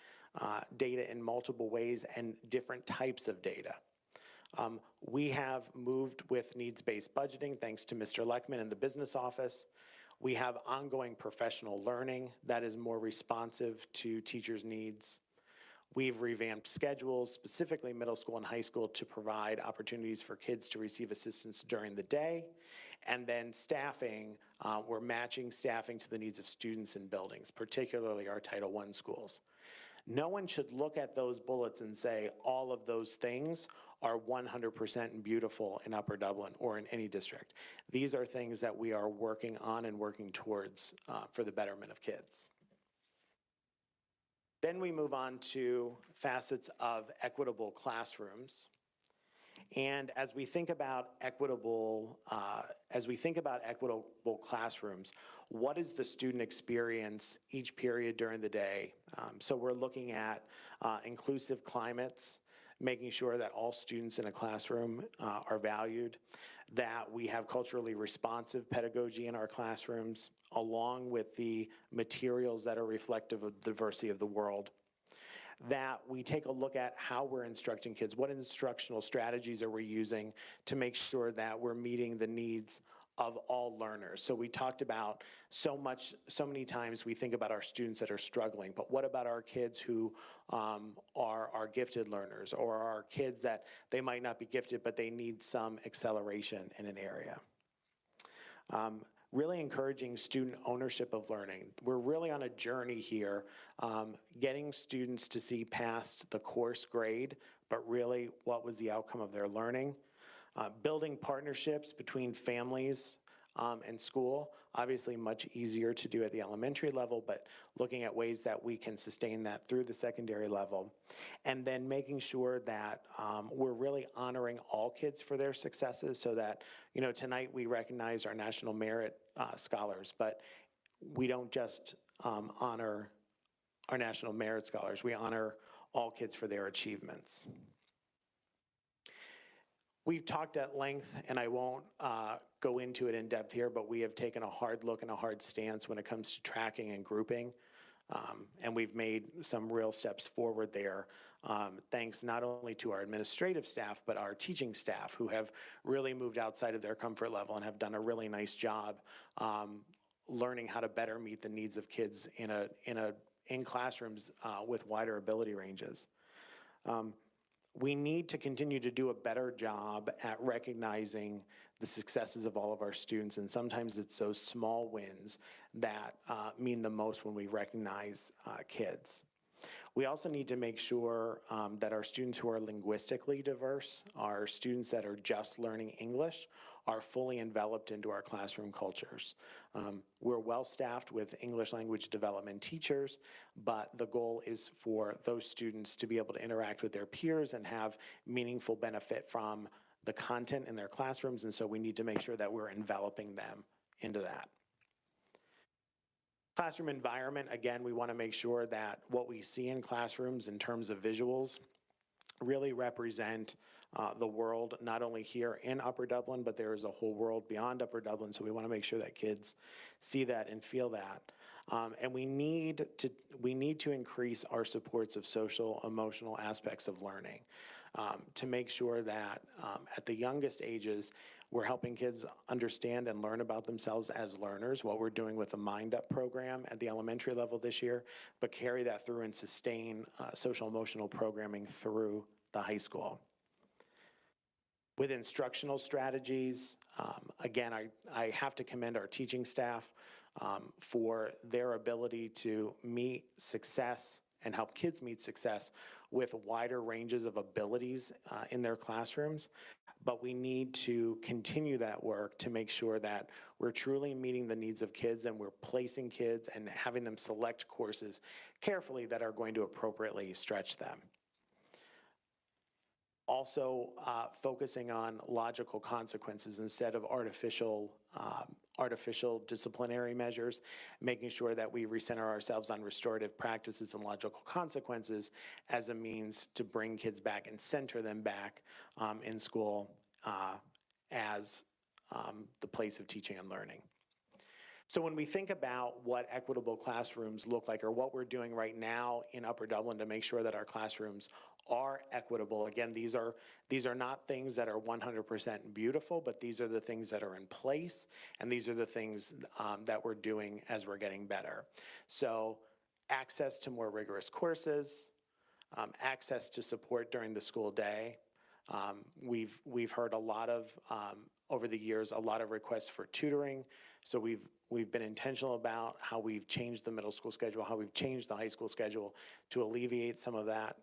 data in multiple ways and different types of data. We have moved with needs-based budgeting, thanks to Mr. Leckman in the business office. We have ongoing professional learning that is more responsive to teachers' needs. We've revamped schedules, specifically middle school and high school, to provide opportunities for kids to receive assistance during the day. And then staffing, we're matching staffing to the needs of students in buildings, particularly our Title I schools. No one should look at those bullets and say all of those things are 100% beautiful in Upper Dublin or in any district. These are things that we are working on and working towards for the betterment of kids. Then we move on to facets of equitable classrooms. And as we think about equitable classrooms, what is the student experience each period during the day? So we're looking at inclusive climates, making sure that all students in a classroom are valued, that we have culturally responsive pedagogy in our classrooms, along with the materials that are reflective of the diversity of the world, that we take a look at how we're instructing kids, what instructional strategies are we using to make sure that we're meeting the needs of all learners. So we talked about so many times we think about our students that are struggling, but what about our kids who are gifted learners, or our kids that they might not be gifted, but they need some acceleration in an area? Really encouraging student ownership of learning. We're really on a journey here, getting students to see past the course grade, but really what was the outcome of their learning. Building partnerships between families and school, obviously much easier to do at the elementary level, but looking at ways that we can sustain that through the secondary level. And then making sure that we're really honoring all kids for their successes, so that, you know, tonight we recognize our National Merit Scholars, but we don't just honor our National Merit Scholars, we honor all kids for their achievements. We've talked at length, and I won't go into it in depth here, but we have taken a hard look and a hard stance when it comes to tracking and grouping, and we've made some real steps forward there, thanks not only to our administrative staff, but our teaching staff, who have really moved outside of their comfort level and have done a really nice job learning how to better meet the needs of kids in classrooms with wider ability ranges. We need to continue to do a better job at recognizing the successes of all of our students, and sometimes it's those small wins that mean the most when we recognize kids. We also need to make sure that our students who are linguistically diverse, our students that are just learning English, are fully enveloped into our classroom cultures. We're well-staffed with English language development teachers, but the goal is for those students to be able to interact with their peers and have meaningful benefit from the content in their classrooms, and so we need to make sure that we're enveloping them into that. Classroom environment, again, we want to make sure that what we see in classrooms in terms of visuals really represent the world, not only here in Upper Dublin, but there is a whole world beyond Upper Dublin, so we want to make sure that kids see that and feel that. And we need to increase our supports of social, emotional aspects of learning to make sure that at the youngest ages, we're helping kids understand and learn about themselves as learners, what we're doing with the Mind Up program at the elementary level this year, but carry that through and sustain social emotional programming through the high school. With instructional strategies, again, I have to commend our teaching staff for their ability to meet success and help kids meet success with wider ranges of abilities in their classrooms. But we need to continue that work to make sure that we're truly meeting the needs of kids and we're placing kids and having them select courses carefully that are going to appropriately stretch them. Also, focusing on logical consequences instead of artificial disciplinary measures, making sure that we recenter ourselves on restorative practices and logical consequences as a means to bring kids back and center them back in school as the place of teaching and learning. So when we think about what equitable classrooms look like, or what we're doing right now in Upper Dublin to make sure that our classrooms are equitable, again, these are not things that are 100% beautiful, but these are the things that are in place, and these are the things that we're doing as we're getting better. So access to more rigorous courses, access to support during the school day. We've heard a lot of, over the years, a lot of requests for tutoring. So we've been intentional about how we've changed the middle school schedule, how we've changed the high school schedule to alleviate some of that.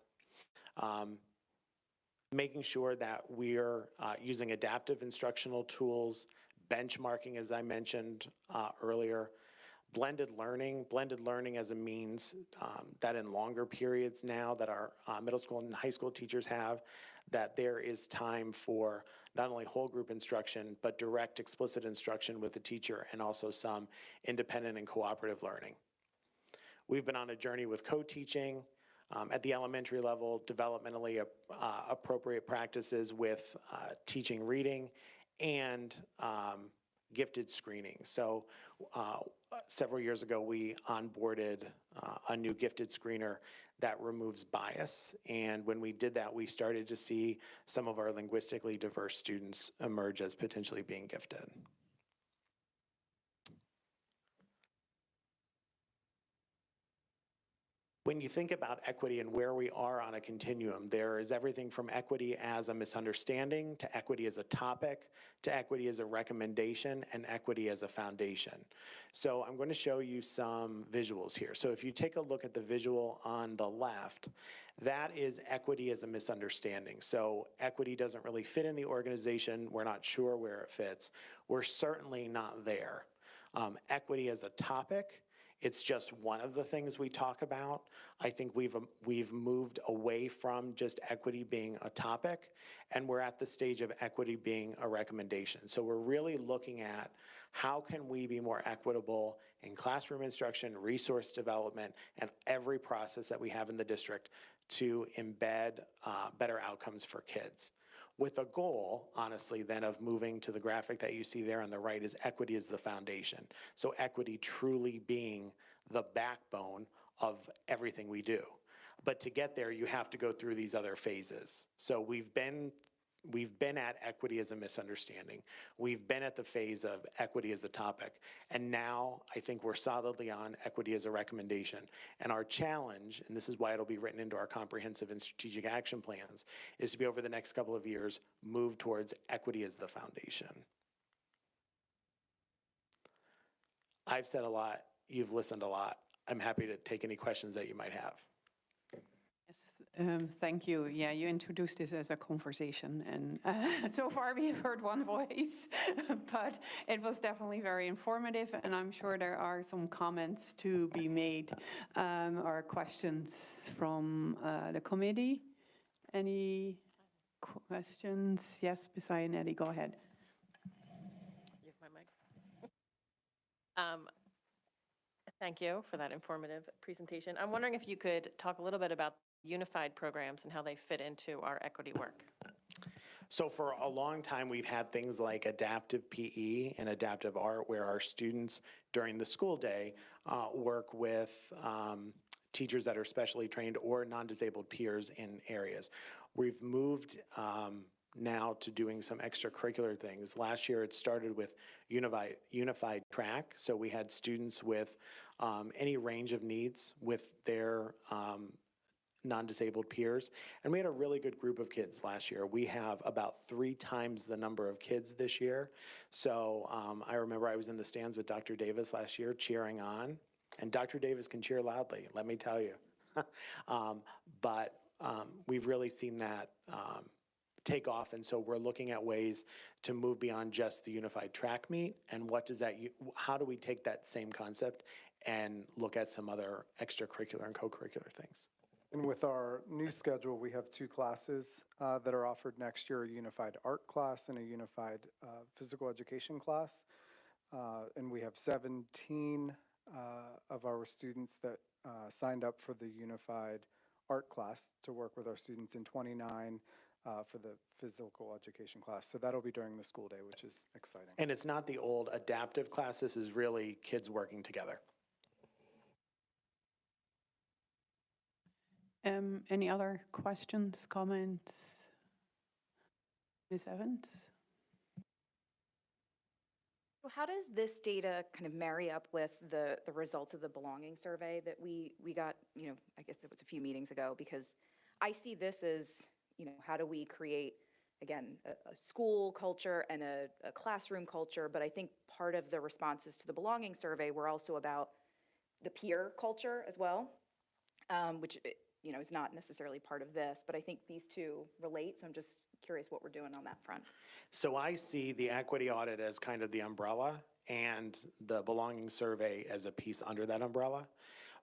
Making sure that we're using adaptive instructional tools, benchmarking, as I mentioned earlier, blended learning as a means that in longer periods now that our middle school and high school teachers have, that there is time for not only whole group instruction, but direct explicit instruction with the teacher and also some independent and cooperative learning. We've been on a journey with co-teaching at the elementary level, developmentally appropriate practices with teaching reading and gifted screening. So several years ago, we onboarded a new gifted screener that removes bias. And when we did that, we started to see some of our linguistically diverse students emerge as potentially being gifted. When you think about equity and where we are on a continuum, there is everything from equity as a misunderstanding, to equity as a topic, to equity as a recommendation, and equity as a foundation. So I'm going to show you some visuals here. So if you take a look at the visual on the left, that is equity as a misunderstanding. So equity doesn't really fit in the organization. We're not sure where it fits. We're certainly not there. Equity as a topic, it's just one of the things we talk about. I think we've moved away from just equity being a topic, and we're at the stage of equity being a recommendation. So we're really looking at how can we be more equitable in classroom instruction, resource development, and every process that we have in the district to embed better outcomes for kids. With a goal, honestly, then of moving to the graphic that you see there on the right is equity as the foundation. So equity truly being the backbone of everything we do. But to get there, you have to go through these other phases. So we've been at equity as a misunderstanding. We've been at the phase of equity as a topic. And now I think we're solidly on equity as a recommendation. And our challenge, and this is why it'll be written into our comprehensive and strategic action plans, is to be over the next couple of years, move towards equity as the foundation. I've said a lot, you've listened a lot. I'm happy to take any questions that you might have. Yes, thank you. Yeah, you introduced this as a conversation, and so far we have heard one voice, but it was definitely very informative, and I'm sure there are some comments to be made or questions from the committee. Any questions? Yes, Bisaya Nelly, go ahead. You have my mic. Thank you for that informative presentation. I'm wondering if you could talk a little bit about unified programs and how they fit into our equity work. So for a long time, we've had things like adaptive PE and adaptive art, where our students during the school day work with teachers that are specially trained or non-disabled peers in areas. We've moved now to doing some extracurricular things. Last year, it started with unified track. So we had students with any range of needs with their non-disabled peers. And we had a really good group of kids last year. We have about 3 times the number of kids this year. So I remember I was in the stands with Dr. Davis last year cheering on. And Dr. Davis can cheer loudly, let me tell you. But we've really seen that take off, and so we're looking at ways to move beyond just the unified track meet, and what does that, how do we take that same concept and look at some other extracurricular and co-curricular things? And with our new schedule, we have 2 classes that are offered next year, a unified art class and a unified physical education class. And we have 17 of our students that signed up for the unified art class to work with our students, and 29 for the physical education class. So that'll be during the school day, which is exciting. And it's not the old adaptive class, this is really kids working together. Any other questions, comments? Ms. Evans? So how does this data kind of marry up with the results of the belonging survey that we got, I guess it was a few meetings ago? Because I see this as, how do we create, again, a school culture and a classroom culture, but I think part of the responses to the belonging survey were also about the peer culture as well, which is not necessarily part of this, but I think these two relate, so I'm just curious what we're doing on that front. So I see the equity audit as kind of the umbrella and the belonging survey as a piece under that umbrella.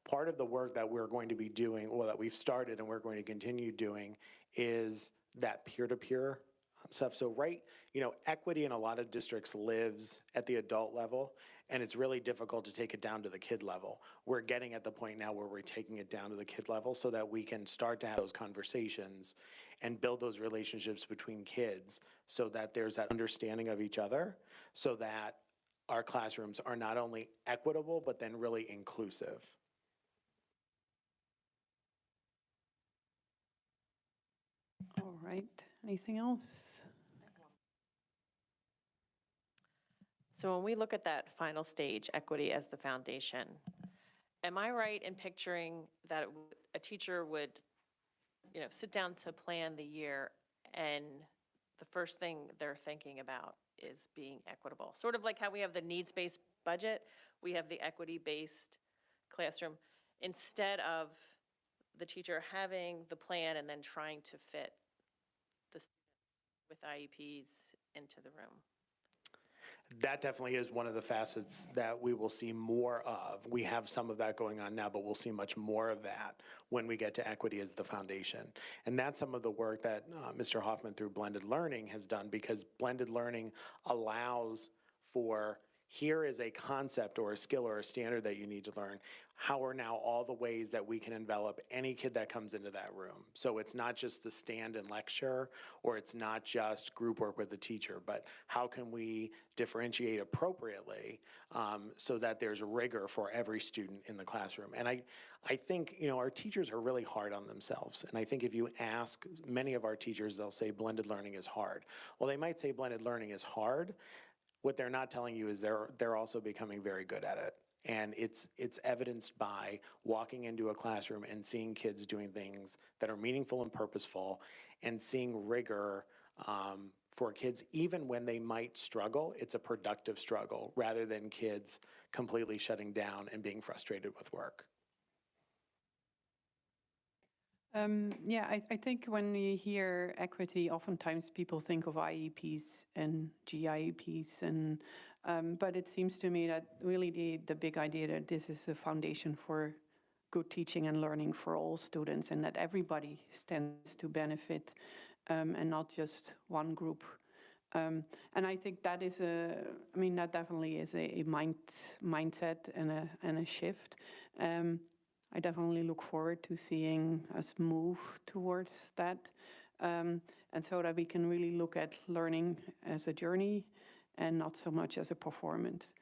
Part of the work that we're going to be doing, or that we've started and we're going to continue doing, is that peer-to-peer stuff. So equity in a lot of districts lives at the adult level, and it's really difficult to take it down to the kid level. We're getting at the point now where we're taking it down to the kid level so that we can start to have those conversations and build those relationships between kids so that there's that understanding of each other, so that our classrooms are not only equitable, but then really inclusive. All right, anything else? So when we look at that final stage, equity as the foundation, am I right in picturing that a teacher would, sit down to plan the year, and the first thing they're thinking about is being equitable? Sort of like how we have the needs-based budget, we have the equity-based classroom. Instead of the teacher having the plan and then trying to fit the students with IEPs into the room. That definitely is one of the facets that we will see more of. We have some of that going on now, but we'll see much more of that when we get to equity as the foundation. And that's some of the work that Mr. Hoffman through blended learning has done, because blended learning allows for, here is a concept or a skill or a standard that you need to learn. How are now all the ways that we can envelop any kid that comes into that room? So it's not just the stand and lecture, or it's not just group work with the teacher, but how can we differentiate appropriately so that there's rigor for every student in the classroom? And I think, our teachers are really hard on themselves. And I think if you ask many of our teachers, they'll say blended learning is hard. Well, they might say blended learning is hard. What they're not telling you is they're also becoming very good at it. And it's evidenced by walking into a classroom and seeing kids doing things that are meaningful and purposeful, and seeing rigor for kids, even when they might struggle. It's a productive struggle rather than kids completely shutting down and being frustrated with work. I think when we hear equity, oftentimes people think of IEPs and GIEPs, and but it seems to me that really the big idea that this is a foundation for good teaching and learning for all students, and that everybody stands to benefit, and not just one group. And I think that is that definitely is a mindset and a shift. I definitely look forward to seeing us move towards that, and so that we can really look at learning as a journey and not so much as a performance.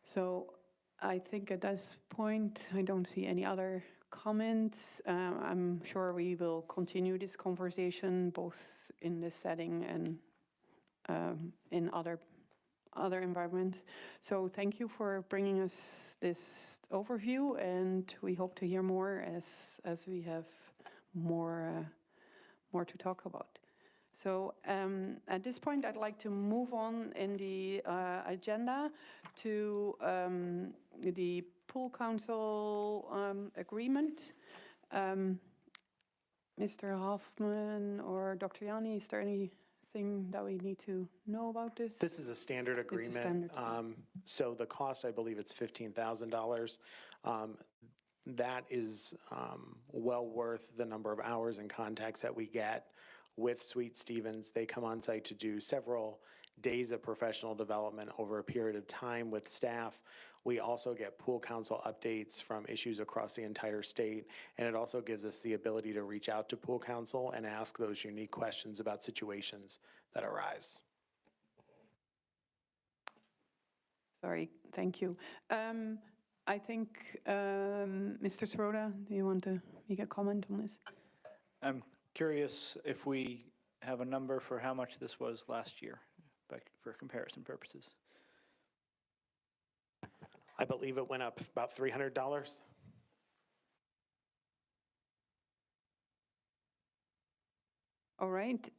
So I think at this point, I don't see any other comments. I'm sure we will continue this conversation both in this setting and in other environments. So thank you for bringing us this overview, and we hope to hear more as we have more to talk about. So at this point, I'd like to move on in the agenda to the pool council agreement. Mr. Hoffman or Dr. Yanni, is there anything that we need to know about this? This is a standard agreement. standard. So the cost, I believe it's $15,000. That is well worth the number of hours and contacts that we get with Sweet Stevens. They come on site to do several days of professional development over a period of time with staff. We also get pool council updates from issues across the entire state, and it also gives us the ability to reach out to pool council and ask those unique questions about situations that arise. Sorry, thank you. I think, Mr. Sroda, do you want to make a comment on this? I'm curious if we have a number for how much this was last year, for comparison purposes. I believe it went up about $300. All right.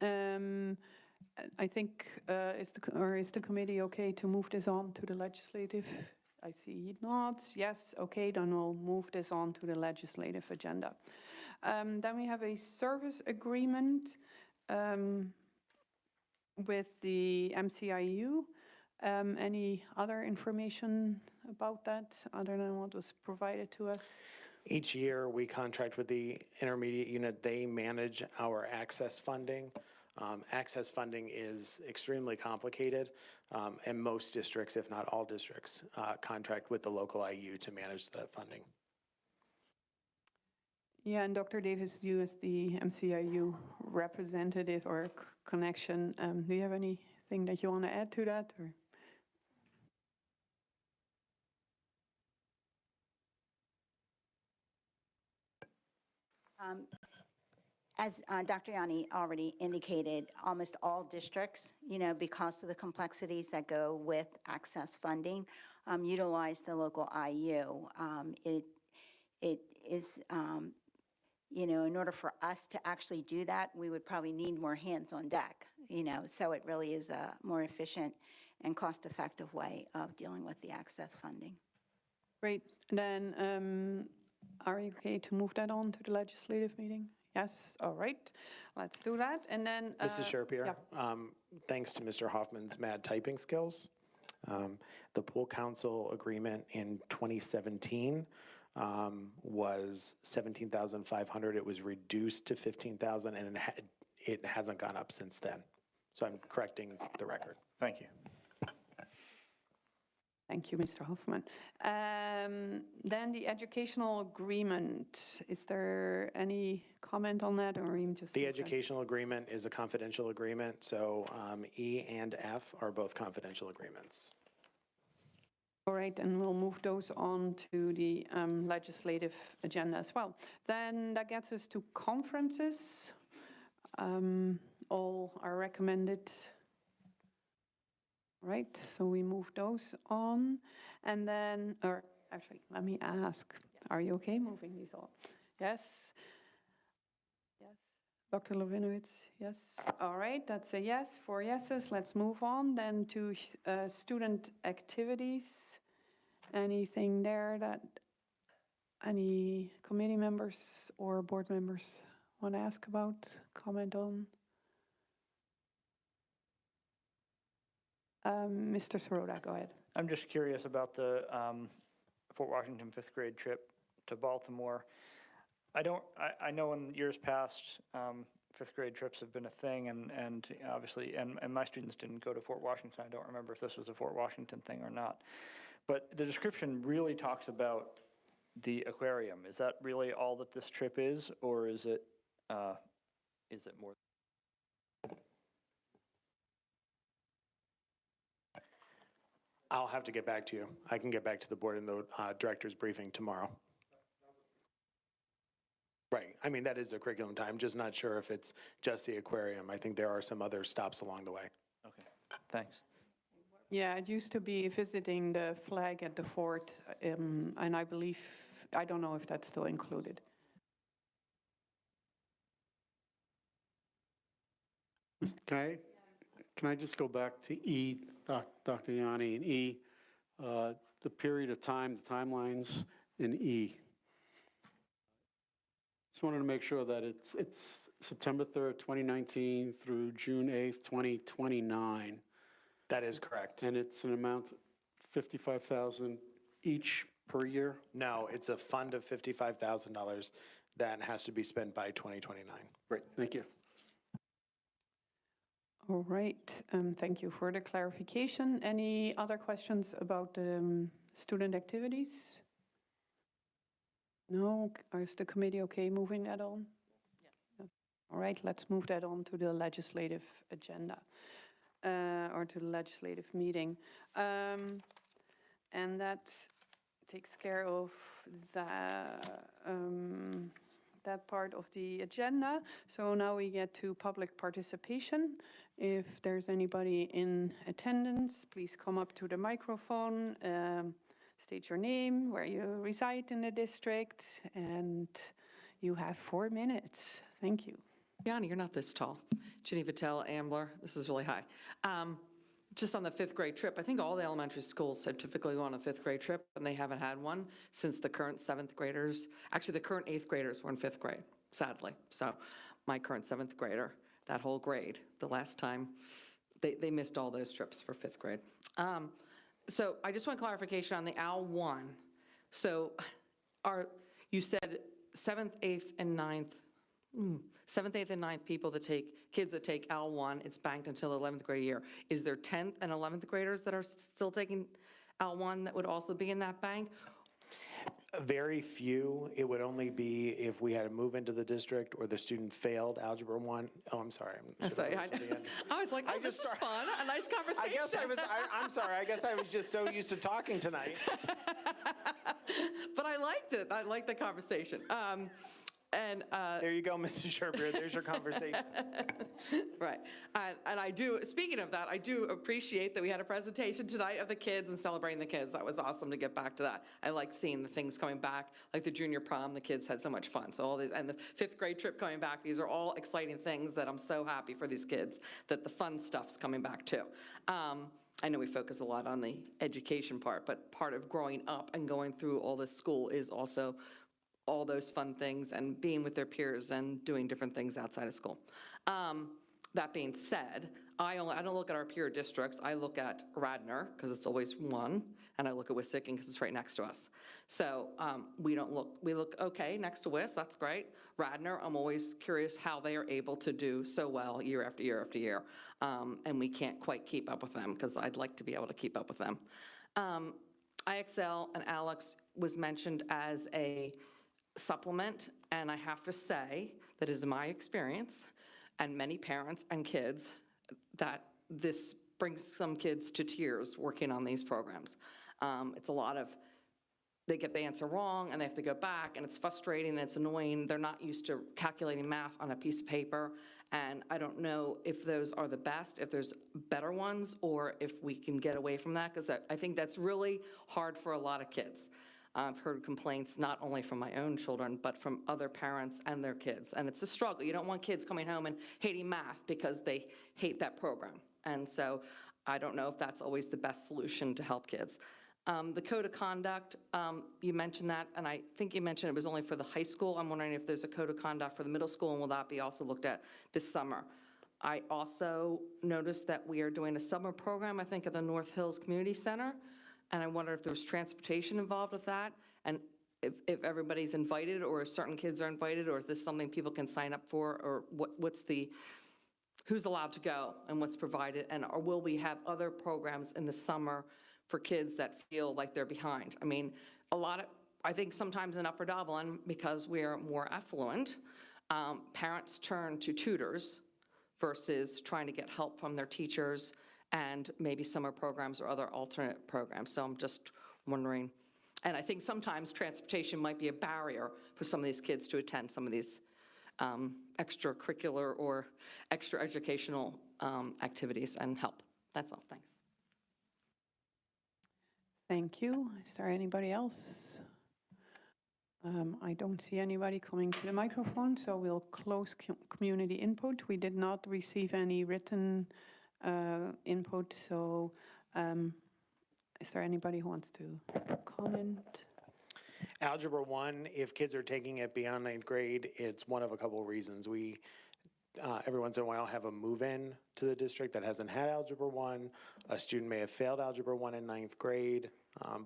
I think, is the committee okay to move this on to the legislative? I see nods. Yes, okay, then we'll move this on to the legislative agenda. Then we have a service agreement with the MCIU. Any other information about that other than what was provided to us? Each year, we contract with the intermediate unit. They manage our access funding. Access funding is extremely complicated, and most districts, if not all districts, contract with the local IU to manage that funding. Yeah, and Dr. Davis, you as the MCIU representative or connection, do you have anything that you want to add to that? Or? As Dr. Yanni already indicated, almost all districts, because of the complexities that go with access funding, utilize the local IU. It is, in order for us to actually do that, we would probably need more hands on deck, so it really is a more efficient and cost-effective way of dealing with the access funding. Great. Then are you okay to move that on to the legislative meeting? Yes, all right, let's do that. And then Mrs. Sherpier, yeah. Thanks to Mr. Hoffman's mad typing skills, the pool council agreement in 2017 was $17,500. It was reduced to $15,000, and it hasn't gone up since then. So I'm correcting the record. Thank you. Thank you, Mr. Hoffman. Then the educational agreement, is there any comment on that, or even just? The educational agreement is a confidential agreement, so E and F are both confidential agreements. All right, and we'll move those on to the legislative agenda as well. Then that gets us to conferences. All are recommended. Right, so we move those on. And then, or actually, let me ask, are you okay moving these on? Yes? Yes. Dr. Lovinowitz, yes? All right, that's a yes, 4 yeses. Let's move on then to student activities. Anything there that any committee members or board members want to ask about, comment on? Mr. Sroda, go ahead. I'm just curious about the Fort Washington 5th grade trip to Baltimore. I know in years past, 5th grade trips have been a thing, and obviously, and my students didn't go to Fort Washington. I don't remember if this was a Fort Washington thing or not. But the description really talks about the aquarium. Is that really all that this trip is, or is it more? I'll have to get back to you. I can get back to the board in the director's briefing tomorrow. Right, I mean, that is a curriculum time. I'm just not sure if it's just the aquarium. I think there are some other stops along the way. Okay, thanks. Yeah, it used to be visiting the flag at the fort, and I believe, I don't know if that's still included. Can I just go back to E, Dr. Yanni, and E? the period of time, the timelines in E. Just wanted to make sure that it's September 3rd, 2019 through June 8th, 2029. That is correct. And it's an amount, 55,000 each per year? No, it's a fund of $55,000 that has to be spent by 2029. Great, thank you. All right, thank you for the clarification. Any other questions about student activities? No, is the committee okay moving that on? Yes. All right, let's move that on to the legislative agenda, or to the legislative meeting. And that takes care of that part of the agenda. So now we get to public participation. If there's anybody in attendance, please come up to the microphone, state your name, where you reside in the district, and you have 4 minutes. Thank you. Yanni, you're not this tall. Ginny Vitale, Ambler, this is really high. Just on the 5th grade trip, I think all the elementary schools typically go on a 5th grade trip, and they haven't had one since the current 7th graders, actually the current 8th graders were in 5th grade, sadly. So my current 7th grader, that whole grade, the last time, they missed all those trips for 5th grade. So I just want clarification on the OWL 1. So you said 7th, 8th, and 9th, 7th, 8th, and 9th kids that take OWL 1, it's banked until the 11th grade year. Is there 10th and 11th graders that are still taking OWL 1 that would also be in that bank? Very few. It would only be if we had to move into the district or the student failed Algebra 1. Oh, I'm sorry. I was like, oh, this is fun, a nice conversation. I'm sorry. I guess I was just so used to talking tonight. But I liked it. I liked the conversation. There you go, Mrs. Sherpier. There's your conversation. Right. And I do, speaking of that, I do appreciate that we had a presentation tonight of the kids and celebrating the kids. That was awesome to get back to that. I like seeing the things coming back, like the junior prom, the kids had so much fun. So all these, and the 5th grade trip coming back, these are all exciting things that I'm so happy for these kids, that the fun stuff's coming back too. I know we focus a lot on the education part, but part of growing up and going through all this school is also all those fun things and being with their peers and doing different things outside of school. That being said, I don't look at our peer districts. I look at Radnor because it's always one, and I look at Wissahickon because it's right next to us. So we look okay next to Wiss, that's great. Radnor, I'm always curious how they are able to do so well year after year after year. And we can't quite keep up with them because I'd like to be able to keep up with them. IXL and Alex was mentioned as a supplement, and I have to say that is my experience and many parents and kids that this brings some kids to tears working on these programs. It's a lot of, they get the answer wrong and they have to go back, and it's frustrating and it's annoying. They're not used to calculating math on a piece of paper, and I don't know if those are the best, if there's better ones, or if we can get away from that, because I think that's really hard for a lot of kids. I've heard complaints not only from my own children, but from other parents and their kids. And it's a struggle. You don't want kids coming home and hating math because they hate that program. And so I don't know if that's always the best solution to help kids. The code of conduct, you mentioned that, and I think you mentioned it was only for the high school. I'm wondering if there's a code of conduct for the middle school, and will that be also looked at this summer? I also noticed that we are doing a summer program, I think, at the North Hills Community Center. And I wonder if there's transportation involved with that, and if everybody's invited, or if certain kids are invited, or is this something people can sign up for, or who's allowed to go and what's provided, or will we have other programs in the summer for kids that feel like they're behind? I mean, I think sometimes in Upper Dublin, because we're more affluent, parents turn to tutors versus trying to get help from their teachers and maybe summer programs or other alternate programs. So I'm just wondering, and I think sometimes transportation might be a barrier for some of these kids to attend some of these extracurricular or extra educational activities and help. That's all, thanks. Thank you. Is there anybody else? I don't see anybody coming to the microphone, so we'll close community input. We did not receive any written input, so Is there anybody who wants to comment? Algebra 1, if kids are taking it beyond ninth grade, it's one of a couple of reasons. We, every once in a while, have a move-in to the district that hasn't had Algebra 1. A student may have failed Algebra 1 in ninth grade,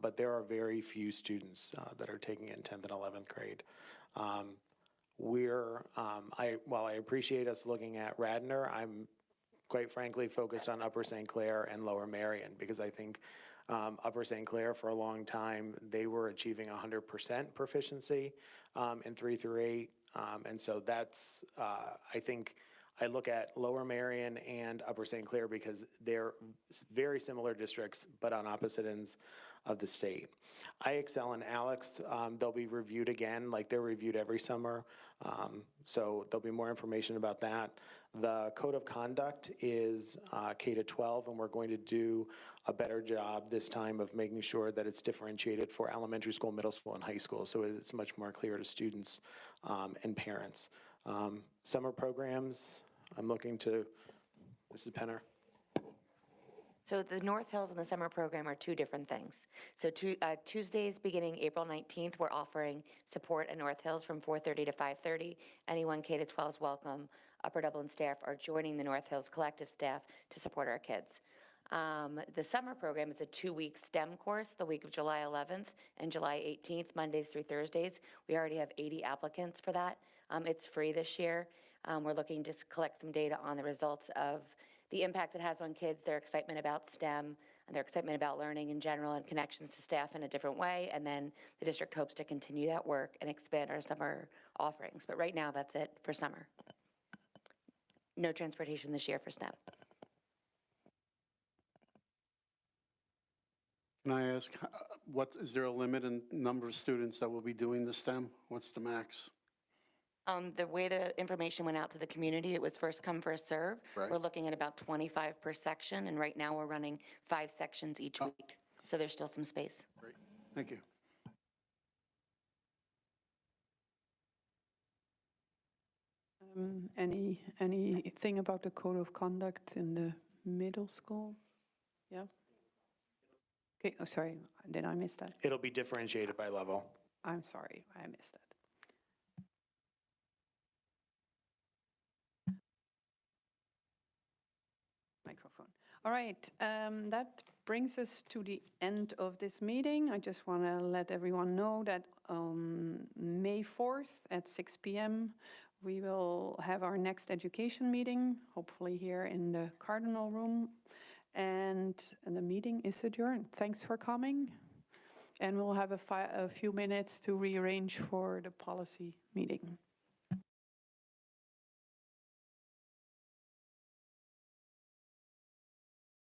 but there are very few students that are taking it in 10th and 11th grade. While I appreciate us looking at Radnor, I'm quite frankly focused on Upper St. Clair and Lower Marion, because I think Upper St. Clair, for a long time, they were achieving 100% proficiency in 3 through 8. And so that's, I think, I look at Lower Marion and Upper St. Clair because they're very similar districts, but on opposite ends of the state. IXL and Alex, they'll be reviewed again, like they're reviewed every summer. So there'll be more information about that. The code of conduct is K-12, and we're going to do a better job this time of making sure that it's differentiated for elementary school, middle school, and high school, so it's much more clear to students and parents. Summer programs, I'm looking to Mrs. Penner. So the North Hills and the summer program are two different things. So Tuesdays, beginning April 19th, we're offering support at North Hills from 4:30 to 5:30. Anyone K-12 is welcome. Upper Dublin staff are joining the North Hills Collective staff to support our kids. The summer program is a 2-week STEM course, the week of July 11th and July 18th, Mondays through Thursdays. We already have 80 applicants for that. It's free this year. We're looking to collect some data on the results of the impact it has on kids, their excitement about STEM, and their excitement about learning in general, and connections to staff in a different way. And then the district hopes to continue that work and expand our summer offerings. But right now, that's it for summer. No transportation this year for STEM. Can I ask, is there a limit in number of students that will be doing the STEM? What's the max? The way the information went out to the community, it was first come, first serve. Right. We're looking at about 25 per section, and right now we're running 5 sections each week. So there's still some space. Great, thank you. Anything about the code of conduct in the middle school? Yeah? Okay, oh, sorry, did I miss that? It'll be differentiated by level. I'm sorry, I missed that. Microphone. All right, that brings us to the end of this meeting. I just want to let everyone know that on May 4th at 6 p.m., we will have our next education meeting, hopefully here in the Cardinal Room, and the meeting is adjourned. Thanks for coming, and we'll have a few minutes to rearrange for the policy meeting.